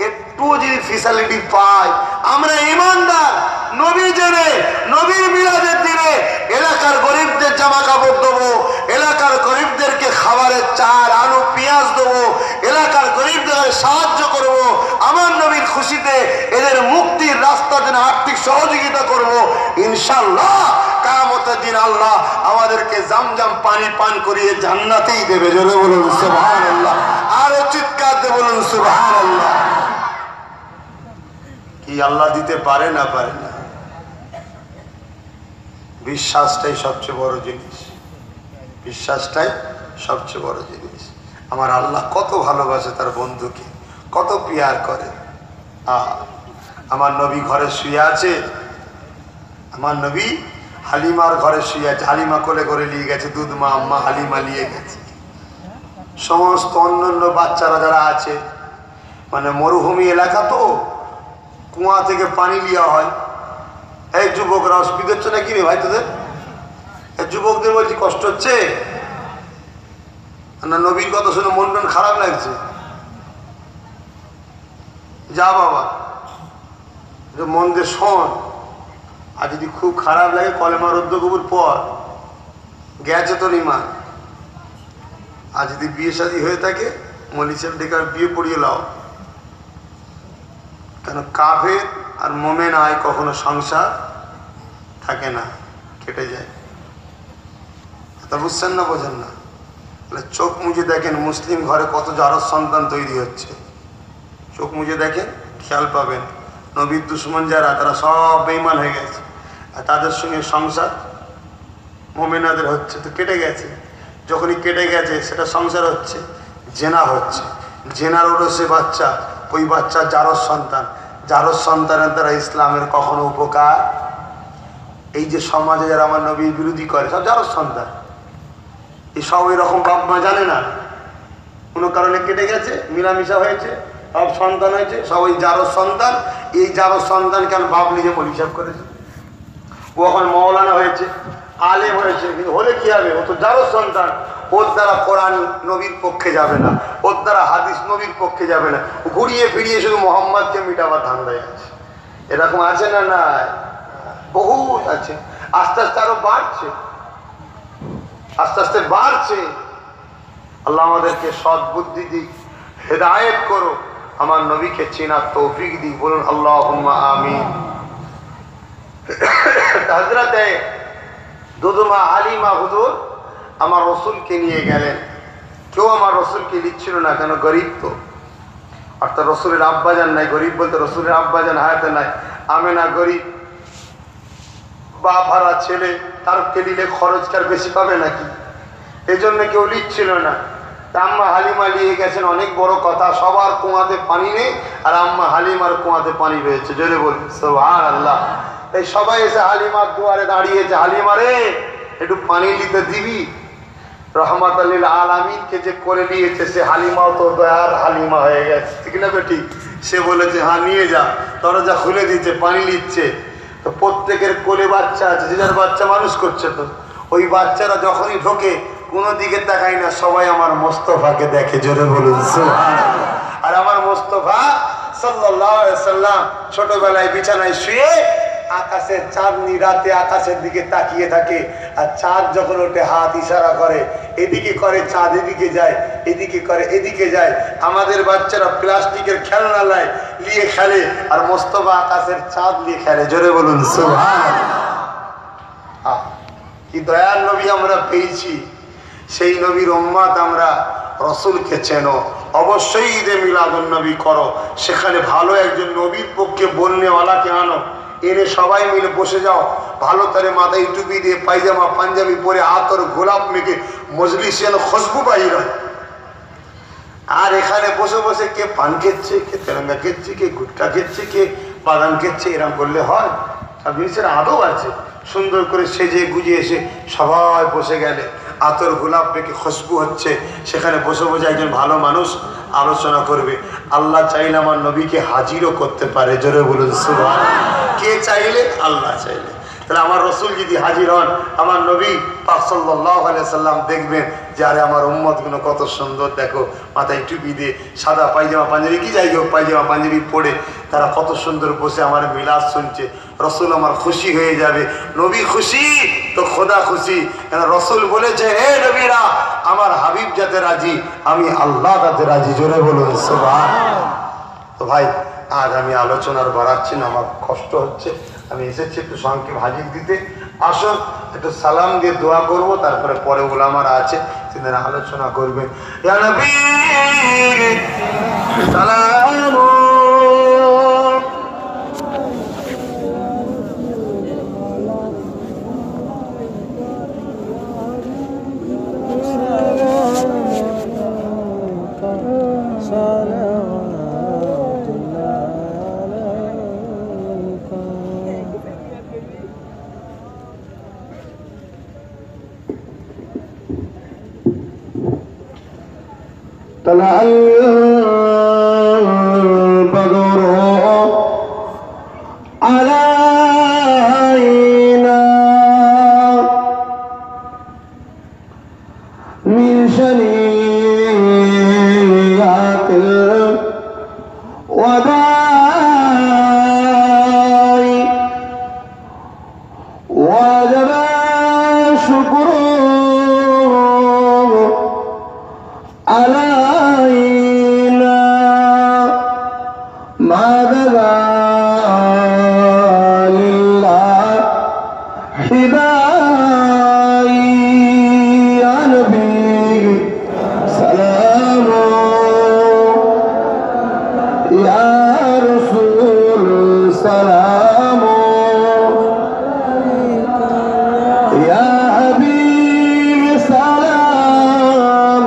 একটু যদি ফ্যাসিলিটি পায়, আমরা ইমানদার, নবী জেনে নবীর মিলাদের দিনে এলাকার গরিবদের জামা কাপড় দেবো, এলাকার গরিবদেরকে খাবারের চাল আলু পেঁয়াজ দেবো, এলাকার গরিবদের সাহায্য করব, আমার নবীর খুশিতে এদের মুক্তির রাস্তার জন্য আর্থিক সহযোগিতা করব, ইনশাআল্লাহ কিয়ামতের দিন আল্লাহ আমাদেরকে জামজাম পানি পান করিয়ে জান্নাতেই দেবে। জোরে বলুন সুবহানাল্লাহ, আর চিৎকার দিয়ে বলুন সুবহানাল্লাহ। কি আল্লাহ দিতে পারে না পারে না? বিশ্বাসটাই সবচেয়ে বড় জিনিস, বিশ্বাসটাই সবচেয়ে বড় জিনিস। আমার আল্লাহ কত ভালোবাসে তার বন্ধুকে, কত পিয়ার করে। আমার নবী ঘরে শুয়ে আছে, আমার নবী হালিমার ঘরে শুয়ে আছে, হালিমা কোলে করে নিয়ে গেছে, দুধ মা আম্মা হালিমা নিয়ে গেছে। সমস্ত অন্যান্য বাচ্চারা যারা আছে, মানে মরুভূমি এলাকা তো, কুয়া থেকে পানি লিয়া হয়। এই যুবকরা অসুবিধা হচ্ছে নাকি রে ভাই তোদের? যুবকদের বলছি কষ্ট হচ্ছে না? নবীর কথা শুনে মন টন খারাপ লাগছে? যা বাবা, মন দিয়ে শোন, আর যদি খুব খারাপ লাগে কলেমা রদ্দ কবুল পর, গেছে তোর ইমান। আর যদি বিয়ে শাদী হয়ে থাকে মলিসের ডেকে বিয়ে পড়িয়ে লাও, কেন কাফের আর মোমেন আয় কখনো সংসার থাকে না, কেটে যায়। তা বুঝছেন না, বোঝেন না? তাহলে চোখ মুজে দেখেন মুসলিম ঘরে কত জারজ সন্তান তৈরি হচ্ছে, চোখ মুজে দেখেন, খেয়াল পাবেন। নবীর দুশ্মন যারা, তারা সব বেঈমান হয়ে গেছে, আর তাদের সঙ্গে সংসার মোমেনাদের হচ্ছে, তো কেটে গেছে। যখনই কেটে গেছে সেটা সংসার হচ্ছে, জেনা হচ্ছে, জেনার ওরও সে বাচ্চা, ওই বাচ্চা জারজ সন্তান, জারজ সন্তানের দ্বারা ইসলামের কখনো উপকার। এই যে সমাজে যারা আমার নবীর বিরোধী করে, সব জারজ সন্তান। এই সব এরকম বাপ মা জানে না, কোনো কারণে কেটে গেছে, মিলামিশা হয়েছে, সব সন্তান হয়েছে, সব ওই জারজ সন্তান। এই জারজ সন্তান কেন বাপ নিজে হিসাব করেছে, ও এখন মৌলানা হয়েছে, আলেম হয়েছে, কিন্তু হলে কি হবে? ও তো জারজ সন্তান, ওর দ্বারা কোরআন নবীর পক্ষে যাবে না, ওর দ্বারা হাদিস নবীর পক্ষে যাবে না, ঘুরিয়ে ফিরিয়ে শুধু মোহাম্মদকে মিটাবার ধান্দায় আছে। এরকম আছে না? না, বহুত আছে। আস্তে আস্তে আরো বাড়ছে, আস্তে আস্তে বাড়ছে। আল্লাহ আমাদেরকে সৎ বুদ্ধি দিক, হেদায়েত করো, আমার নবীকে চেনার তৌফিক দিক। বলুন আল্লাহুম্মা আমিন। হযরতে দুদমা হালিমা হুজুর আমার রসুলকে নিয়ে গেলেন। কেউ আমার রসুলকে নিচ্ছিল না, কেন? গরিব তো। অর্থাৎ রসুলের আব্বাজান নাই, গরিব বলতে রসুলের আব্বাজান হায়াতে নাই। আমেনা গরিব, বাপ হারা ছেলে, তারকে নিলে খরচকার বেশি পাবে নাকি? এই জন্য কেউ নিচ্ছিল না। আম্মা হালিমা নিয়ে গেছেন, অনেক বড় কথা। সবার কুয়াতে পানি নেই, আর আম্মা হালিমার কুয়াতে পানি রয়েছে। জোরে বলি সুবহানাল্লাহ। এই সবাই এসে হালিমার দুয়ারে দাঁড়িয়েছে, হালিমা রে একটু পানি নিতে দিবি? রহমাতুল লিল আলামিনকে যে করে নিয়েছে, সে হালিমাও তো দয়ার হালিমা হয়ে গেছে, ঠিক না বেটি? সে বলেছে হ্যাঁ নিয়ে যা। দরজা খুলে দিচ্ছে, পানি নিচ্ছে। তো প্রত্যেকের কোলে বাচ্চা আছে, যে যার বাচ্চা মানুষ করছে। তো ওই বাচ্চারা যখনই ঢোকে কোনো দিকে তাকাই না, সবাই আমার মোস্তফাকে দেখে। জোরে বলুন সুবহানাল্লাহ। আর আমার মোস্তফা সাল্লাল্লাহু আলাইহি ওয়াসাল্লাম ছোটবেলায় বিছানায় শুয়ে আকাশের চাঁদনি রাতে আকাশের দিকে তাকিয়ে থাকে, আর চাঁদ যখন ওঠে হাত ইশারা করে, এদিকে করে চাঁদ এদিকে যায়, এদিকে করে এদিকে যায়। আমাদের বাচ্চারা প্লাস্টিকের খেলনা লাই নিয়ে খেলে, আর মোস্তফা আকাশের চাঁদ নিয়ে খেলে। জোরে বলুন সুবহানাল্লাহ। কি দয়ার নবী আমরা পেয়েছি, সেই নবীর উম্মত আমরা। রসুলকে চেনো, অবশ্যই ঈদে মিলাদুন নবী করো, সেখানে ভালো একজন নবীর পক্ষে বলনেওয়ালাকে আনো, এনে সবাই মিলে বসে যাও। ভালো করে মাথায় টুপি দিয়ে, পায়জামা পাঞ্জাবি পরে, আতর গোলাপ মেখে মজলিসে যেন খুশবু বাহির হয়। আর এখানে বসে বসে কে পান খেচ্ছে, কে তেরঙ্গা খেচ্ছে, কে গুটকা খেচ্ছে, কে বাদাম খেচ্ছে, এরকম করলে হয়? আর জিনিসের আদব আছে। সুন্দর করে সেজে গুজে এসে সবাই বসে গেলে আতর গোলাপ পেকে খুশবু হচ্ছে, সেখানে বসে বসে একজন ভালো মানুষ আলোচনা করবে। আল্লাহ চাইলে আমার নবীকে হাজিরও করতে পারে, জোরে বলুন সুবহানাল্লাহ। কে চাইলে? আল্লাহ চাইলে। তাহলে আমার রসুল যদি হাজির হন, আমার নবী পাক সাল্লাল্লাহু আলাইহি সাল্লাম দেখবেন যে আরে আমার উম্মতগুলো কত সুন্দর, দেখো মাথায় টুপি দিয়ে সাদা পায়জামা পাঞ্জাবি, কি যাই হোক পায়জামা পাঞ্জাবি পরে তারা কত সুন্দর বসে আমার মিলাদ শুনছে। রসুল আমার খুশি হয়ে যাবে। নবী খুশি তো খোদা খুশি, কেন রসুল বলেছে হে নবীরা আমার হাবিব যাতে রাজি, আমি আল্লাহ তাতে রাজি, জোরে বলুন সুবহানাল্লাহ। তো ভাই আজ আমি আলোচনার বাড়াচ্ছি না, আমার কষ্ট হচ্ছে, আমি এসেছি একটু সংক্ষেপ হাজির দিতে। আসুন একটু সালাম দিয়ে দোয়া করবো, তারপরে পরে ওলামারা আছে তিনি আলোচনা করবেন। ইয়া নবী সালাম طلع البدر علينا من شنيعة الوداع وجب شكر علينا ما بدا لله حداي يا نبي سلام يا رسول سلام يا حبيب سلام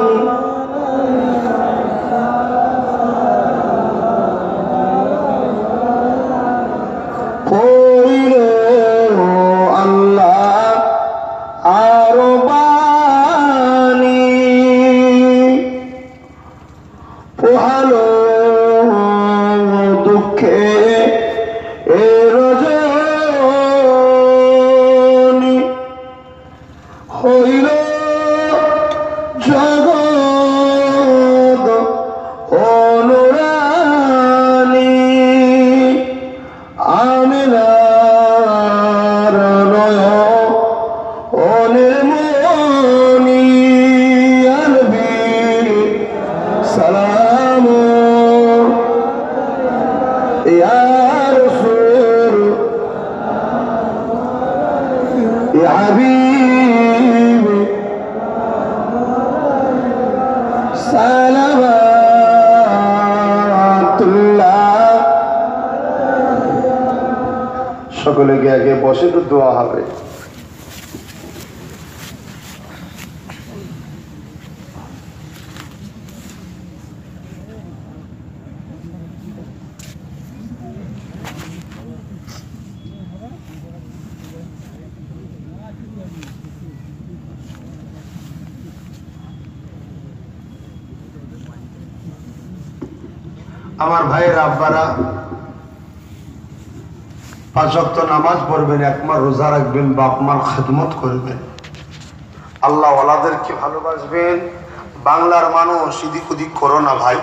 সকলে গিয়ে আগে বসে তো দোয়া হবে। আমার ভাইয়ের আব্বারা 5 ওয়াক্ত নামাজ পড়বেন, একমার রোজা রাখবেন, বাপ মার খেদমত করবেন, আল্লাহ ওয়ালাদেরকে ভালোবাসবেন। বাংলার মানুষ এদিক ওদিক করো না ভাই।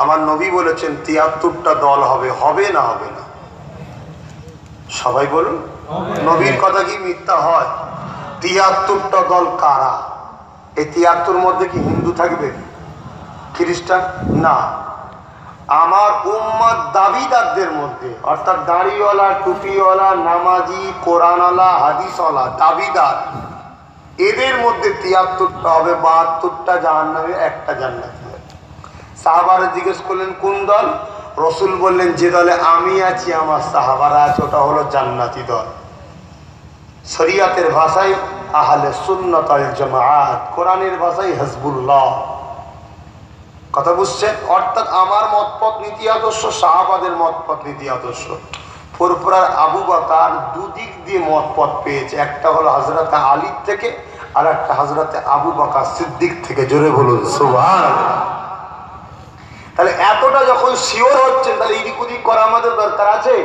আমার নবী বলেছেন 73টা দল হবে, হবে না হবে না? সবাই বলুন নবীর কথা কি মিথ্যা হয়? 73টা দল কারা? এই 73 মধ্যে কি হিন্দু থাকবে, খ্রিস্টান? না, আমার উম্মত দাবিদারদের মধ্যে, অর্থাৎ দাড়িওয়ালা, টুপিওয়ালা, নামাজি, কোরআনওয়ালা, হাদিসওয়ালা, দাবিদার, এদের মধ্যে 73টা হবে, 72টা জাহান্নামে, একটা জান্নাতি। সাহাবারা জিজ্ঞেস করলেন কোন দল? রসুল বললেন যে দলে আমি আছি, আমার সাহাবারা আছে, ওটা হলো জান্নাতি দল। শরিয়াতের ভাষায় আহলে সুন্নাত ওয়াল জামাআত, কোরআনের ভাষায় হিজবুল্লাহ। কথা বুঝছেন? অর্থাৎ আমার মতপথ নীতি আদর্শ, সাহাবাদের মতপথ নীতি আদর্শ। ফুরফুরার আবু বকর দুদিক দিয়ে মতপথ পেয়েছে, একটা হলো হযরত আলীর থেকে, আর একটা হযরতে আবু বকর সিদ্দিক থেকে। জোরে বলুন সুবহানাল্লাহ। তাহলে এতটা যখন শিওর হচ্ছেন, তাহলে এদিক ওদিক করা আমাদের দরকার আছে?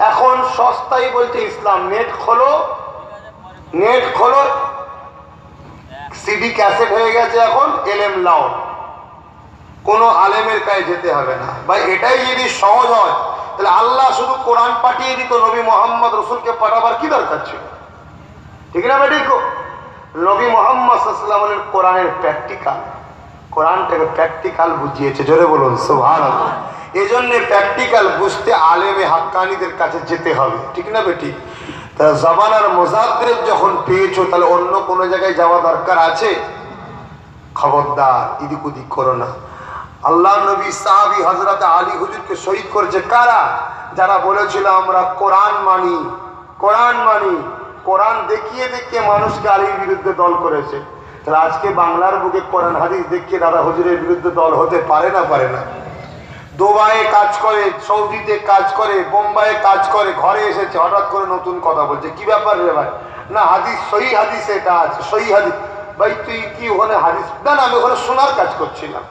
এখন সস্তাই বলছে ইসলাম। নেট খোলো, সিডি ক্যাসেট হয়ে গেছে এখন, এলএম লাও, কোনো আলেমের কাছে যেতে হবে না। ভাই এটাই যদি সহজ হয়, তাহলে আল্লাহ শুধু কোরআন পাঠিয়ে দিত, নবী মোহাম্মদ রসুলকে পাঠাবার কি দরকার ছিল? ঠিক না ভাই? ঠিক। নবী মোহাম্মদ সাল্লাল্লাহু আলাইহি ওয়াসাল্লাম কোরআনের প্র্যাকটিক্যাল, কোরআনটাকে প্র্যাকটিক্যাল বুঝিয়েছে। জোরে বলুন সুবহানাল্লাহ। এই জন্য প্র্যাকটিক্যাল বুঝতে আলেমে হাক্কানিদের কাছে যেতে হবে। ঠিক না বেটি? তা জামানার মুজাদ্দিদ যখন পেয়েছো, তাহলে অন্য কোনো জায়গায় যাওয়া দরকার আছে? খবরদার এদিক ওদিক করো না। আল্লাহ নবী সাহাবী হযরত আলী হুজুরকে শহীদ করেছে কারা? যারা বলেছিল আমরা কোরআন মানি, কোরআন দেখিয়ে দেখিয়ে মানুষকে আলীর বিরুদ্ধে দল করেছে। তাহলে আজকে বাংলার বুকে কোরআন হাদিস দেখিয়ে দাদা হুজুরের বিরুদ্ধে দল হতে পারে না? পারে না। দুবাইয়ে কাজ করে, সৌদিতে কাজ করে, বোম্বাইয়ে কাজ করে, ঘরে এসেছে, হঠাৎ করে নতুন কথা বলছে। কি ব্যাপার রে ভাই? না হাদিস, সহি হাদিস এটা আছে, সহি হাদিস। ভাই তুই কি ওখানে হাদিস? না আমি ওখানে শোনার কাজ করছিলাম।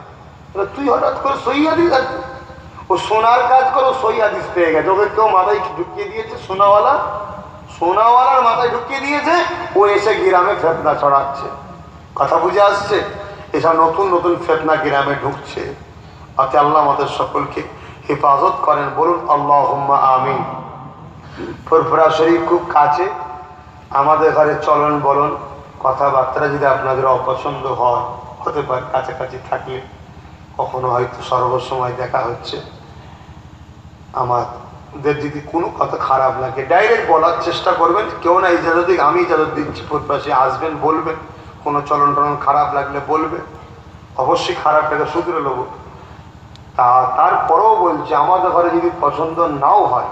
তুই হঠাৎ করে সহি হাদিস আছে? ও শোনার কাজ করো, সহি হাদিস পেয়ে গেছে। ওকে কেউ মাথায় ঢুকিয়ে দিয়েছে, সোনাওয়ালার মাথায় ঢুকিয়ে দিয়েছে। ও এসে গ্রামে ফেতনা ছড়াচ্ছে। কথা বুঝে আসছে? এসব নতুন নতুন ফেতনা গ্রামে ঢুকছে। আতে আল্লাহ আমাদের সকলকে হেফাজত করেন। বলুন আল্লাহুম্মা আমিন। ফুরফুরা শরীফ খুব কাছে, আমাদের ঘরে চলন বলন কথাবার্তা যদি আপনাদের অপছন্দ হয়, হতে পারে কাছাকাছি থাকলে কখনো হয়তো সর্বসময় দেখা হচ্ছে, আমাদের যদি কোনো কথা খারাপ লাগে ডাইরেক্ট বলার চেষ্টা করবেন। কেউ না ইজাজত দিক, আমি ইজাজত দিচ্ছি, ফুটপাশে আসবেন, বলবেন। কোনো চলন টলন খারাপ লাগলে বলবেন, অবশ্যই খারাপটাকে শুধরে নেব। তারপরেও বলছি, আমাদের ঘরে যদি পছন্দ নাও হয়,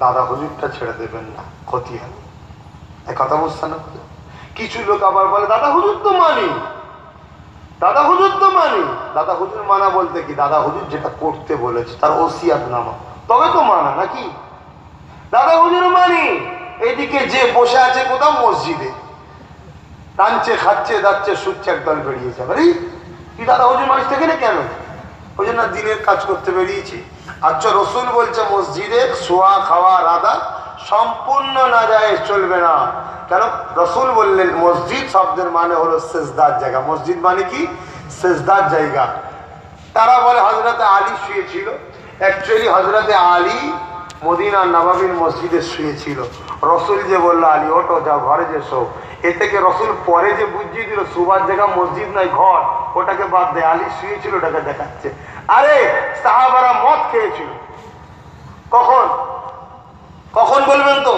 দাদা হুজুরটা ছেড়ে দেবেন না, ক্ষতি হবে। এই কথা বুঝছে না? কিছু লোক আবার বলে দাদা হুজুর তো মানি, দাদা হুজুর মানা বলতে কি? দাদা হুজুর যেটা করতে বলেছে তার ওসিয়াত নামা, তবে তো মানা নাকি? দাদা হুজুর মানি, এদিকে যে বসে আছে কোথাও মসজিদে, টানছে, খাচ্ছে, যাচ্ছে, শুচ্ছে, একদল বেরিয়েছে। আরে তুই দাদা হুজুর মানিস থেকে না কেন? ওই জন্য দিনের কাজ করতে বেরিয়েছি। আচ্ছা, রসুল বলছে মসজিদে শোয়া খাওয়া রাধা সম্পূর্ণ না যায়, চলবে না। কেন? রসুল বললেন মসজিদ শব্দের মানে হলো সেজদার জায়গা। মসজিদ মানে কি? সেজদার জায়গা। তারা বলে হযরতে আলী শুয়েছিল। অ্যাকচুয়ালি হযরতে আলী মদিনা নববীর মসজিদে শুয়েছিল। রসুল যে বললো আলী ওঠো, যাও ঘরে যে শো, এ থেকে রসুল পরে যে বুঝিয়ে দিল সুবার জায়গা মসজিদ নয় ঘর, ওটাকে বাদ দেয়, আলী শুয়েছিল ওটাকে দেখাচ্ছে। আরে সাহাবারা মদ খেয়েছিল। কখন বলবেন তো?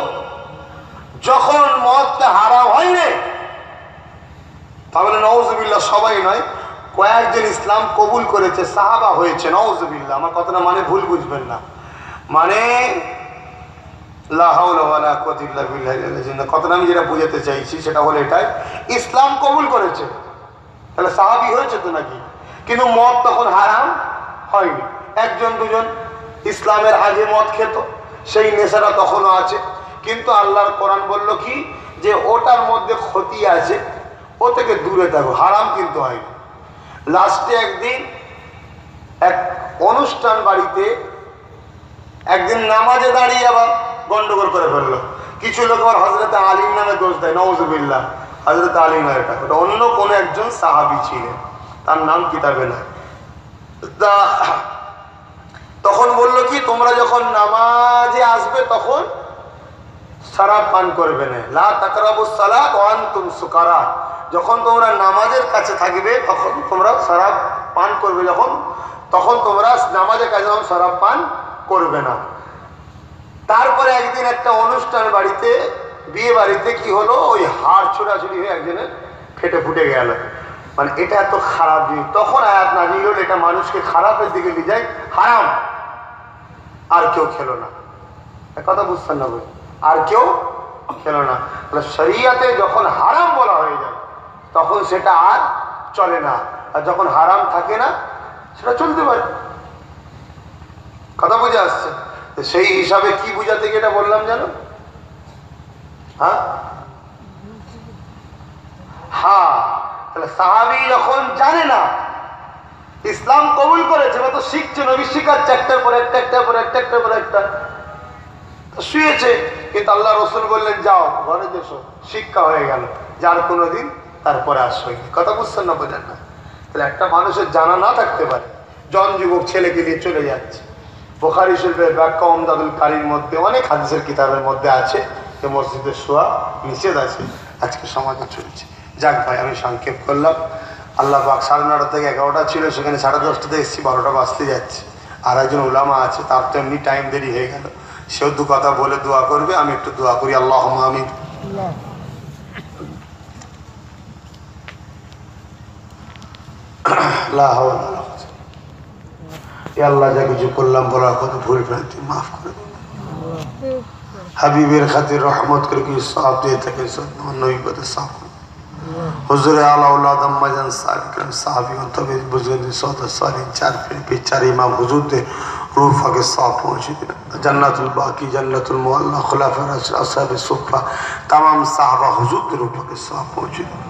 যখন মদটা হারাম হয়নি। তাহলে নাউজুবিল্লাহ, সবাই নয়, কয়েকজন ইসলাম কবুল করেছে, সাহাবা হয়েছে। নাউজুবিল্লাহ, আমার কথাটা মানে ভুল বুঝবেন না। মানে লা হাওলা ওয়ালা কুওয়াতা ইল্লা বিল্লাহ, কথাটা আমি যেটা বুঝাতে চাইছি সেটা হলো এটাই, ইসলাম কবুল করেছে, তাহলে সাহাবি হয়েছে তো নাকি? কিন্তু মদ তখন হারাম হয়নি। একজন দুজন ইসলামের আগে মদ খেত, সেই নেশাটা তখনও আছে। কিন্তু আল্লাহর কোরআন বলল কি, যে ওটার মধ্যে ক্ষতি আছে, ও থেকে দূরে থাকো, হারাম কিন্তু হয়নি। লাস্টে একদিন এক অনুষ্ঠান বাড়িতে একদিন নামাজে দাঁড়িয়ে আবার গন্ডগোল করে ফেললো। কিছু লোক আবার হযরতে আলীর নামে দোষ দেয়। নাউজুবিল্লাহ, হযরতে আলী নয়, এটা অন্য কোনো একজন সাহাবী ছিলেন, তার নাম কিতাবে নাই। তখন বললো কি, তোমরা যখন নামাজে আসবে তখন শরাব পান করবে না। লা তাকরাবুস সালাত ওয়া আনতুম সুকারা, যখন তোমরা নামাজের কাছে থাকবে তখন তোমরা শরাব পান করবে, তখন তোমরা নামাজের কাছে শরাব পান করবে না। তারপরে একদিন একটা অনুষ্ঠান বাড়িতে, বিয়ে বাড়িতে কি হলো, ওই হাড় ছোড়াছুড়ি হয়ে একজনের ফেটে ফুটে গেল। মানে এটা এত খারাপ জিনিস। তখন আয়াত নাযিল হলো, এটা মানুষকে খারাপের দিকে নিয়ে যায়, হারাম। আর কেউ খেলো না। কথা বুঝছেন না বই? আর কেউ খেলো না। শরীয়তে যখন হারাম বলা হয়ে যায় তখন সেটা আর চলে না, আর যখন হারাম থাকে না সেটা চলতে পারে। কথা বুঝে আসছে? সেই হিসাবে কি বুঝাতে গিয়ে এটা বললাম জানো? হ্যাঁ, হ্যাঁ, তাহলে সাহাবী যখন জানে না ইসলাম কবুল করেছে, বা তো শিখছে, নবী শিখাচ্ছে একটার পর একটা, একটার পর একটা, একটার পর একটা, শুয়েছে, কিন্তু আল্লাহ রসুল বললেন যাও ঘরে যেসো, শিক্ষা হয়ে গেল, যার কোনোদিন তারপরে আসবে। কথা বুঝছেন না, বোঝেন না? তাহলে একটা মানুষের জানা না থাকতে পারে, জন যুবক ছেলেকে নিয়ে চলে যাচ্ছে। বুখারী শরীফের ব্যাখ্যা উমদাতুল কারীর মধ্যে, অনেক হাদিসের কিতাবের মধ্যে আছে যে মসজিদে শোয়া নিষেধ আছে, আজকে সমাজে চলছে। যাক ভাই, আমি সংক্ষেপ করলাম। আল্লাহ পাক 9:30 থেকে 11টা ছিল, সেখানে 10:30টাতে এসেছি, 12টা বাজতে যাচ্ছে। আর একজন উলামা আছে, তার তো এমনি টাইম দেরি হয়ে গেল, সেও দু কথা বলে দোয়া করবে, আমি একটু দোয়া করি। আল্লাহুম্মা আমিন। আল্লাহ যা কিছু করলাম বলার কথা ভুল ভ্রান্তি মাফ করে দিন। হাবিবের খাতির রহমত করে কিছু সাহাব দিয়ে থাকে, নবী পথে সাহাব হুজুরে আলা আওলাদ আম্মাজান সাহাবিগণ সাহাবিগণ তবে বুজুর্গ সওদা সালিন চার ইমাম হুজুরদের রূহ ফাকে সাফ পৌঁছে দিন। জান্নাতুল বাকি, জান্নাতুল মুআল্লা, খুলাফা রাশিদ, আসহাবে সুফা, তামাম সাহাবা হুজুরদের রূহ ফাকে সাফ পৌঁছে দিন।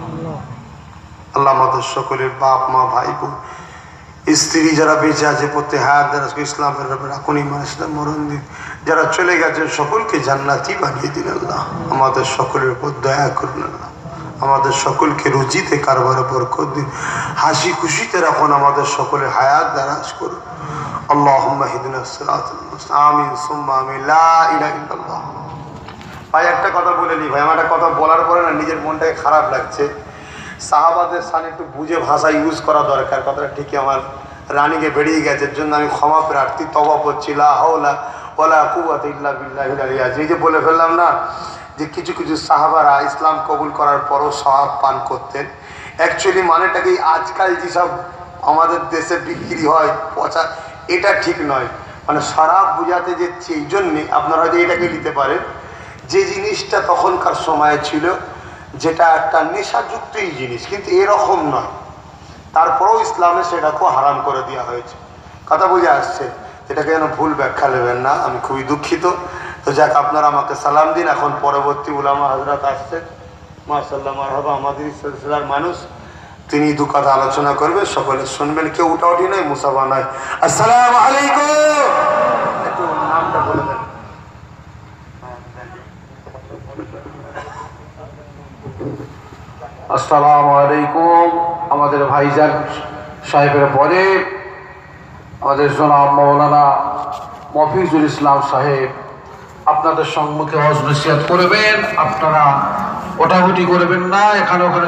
আল্লাহ আমাদের সকলের বাপ মা ভাই বোন স্ত্রী যারা বেঁচে আছে প্রত্যেক হায়াত দ্বারা ইসলামের রাখুন, ইমান ইসলাম মরণ দিন। যারা চলে গেছে সকলকে জান্নাতি বানিয়ে দিন আল্লাহ। আমাদের সকলের উপর দয়া করুন আল্লাহ। আমাদের সকলকে রুজিতে কারবারে বরকত দিন, হাসি খুশিতে রাখুন, আমাদের সকলের হায়াত দারাজ করুন। আল্লাহুম্মা হিদিনাস সিরাতাল মুস্তাকিম। আমিন সুম্মা আমিন। লা ইলাহা ইল্লাল্লাহ। ভাই একটা কথা বলে নি ভাই, আমার একটা কথা বলার পরে না নিজের মনটাকে খারাপ লাগছে। সাহাবাদের সামনে একটু বুঝে ভাষা ইউজ করা দরকার, কথাটা ঠিকই আমার রানিকে বেরিয়ে গেছে, এর জন্য আমি ক্ষমা প্রার্থী, তওবা করছি। লা হাওলা ওয়ালা কুওয়াতা ইল্লা বিল্লাহিল আলিয়্যিল আযীম। এই যে বলে ফেললাম না যে কিছু কিছু সাহাবারা ইসলাম কবুল করার পরও সওয়াব পান করতেন, অ্যাকচুয়ালি মানেটাকেই আজকাল যেসব আমাদের দেশে বিক্রি হয় পচা, এটা ঠিক নয়। মানে শরাব বুঝাতে যাচ্ছে, এই জন্যে আপনারা হয়তো এটাকে নিতে পারেন যে জিনিসটা তখনকার সময়ে ছিল, যেটা একটা নেশাযুক্তই জিনিস, কিন্তু এরকম নয়, তারপরেও ইসলামে সেটাকেও হারাম করে দেওয়া হয়েছে। কথা বুঝে আসছে? এটাকে যেন ভুল ব্যাখ্যা নেবেন না, আমি খুবই দুঃখিত। তো যাক, আপনারা আমাকে সালাম দিন। এখন পরবর্তী উলামা হযরত আসছেন, মাশাআল্লাহ মারহাবা, আমাদের সিলসিলার মানুষ, তিনি দু কথা আলোচনা করবে, সকলে শুনবেন, কেউ উঠাউঠি নয়, মুসাফা নয়। আসসালামু আলাইকুম। একটু নামটা বলে দেন। আসসালামু আলাইকুম। আমাদের ভাইজান সাহেবের পরে আমাদের জনাব মাওলানা মফিজুল ইসলাম সাহেব আপনাদের সম্মুখে ওয়াজ নসিহত করবেন। আপনারা ওঠাউঠি করবেন না, এখানে ওখানে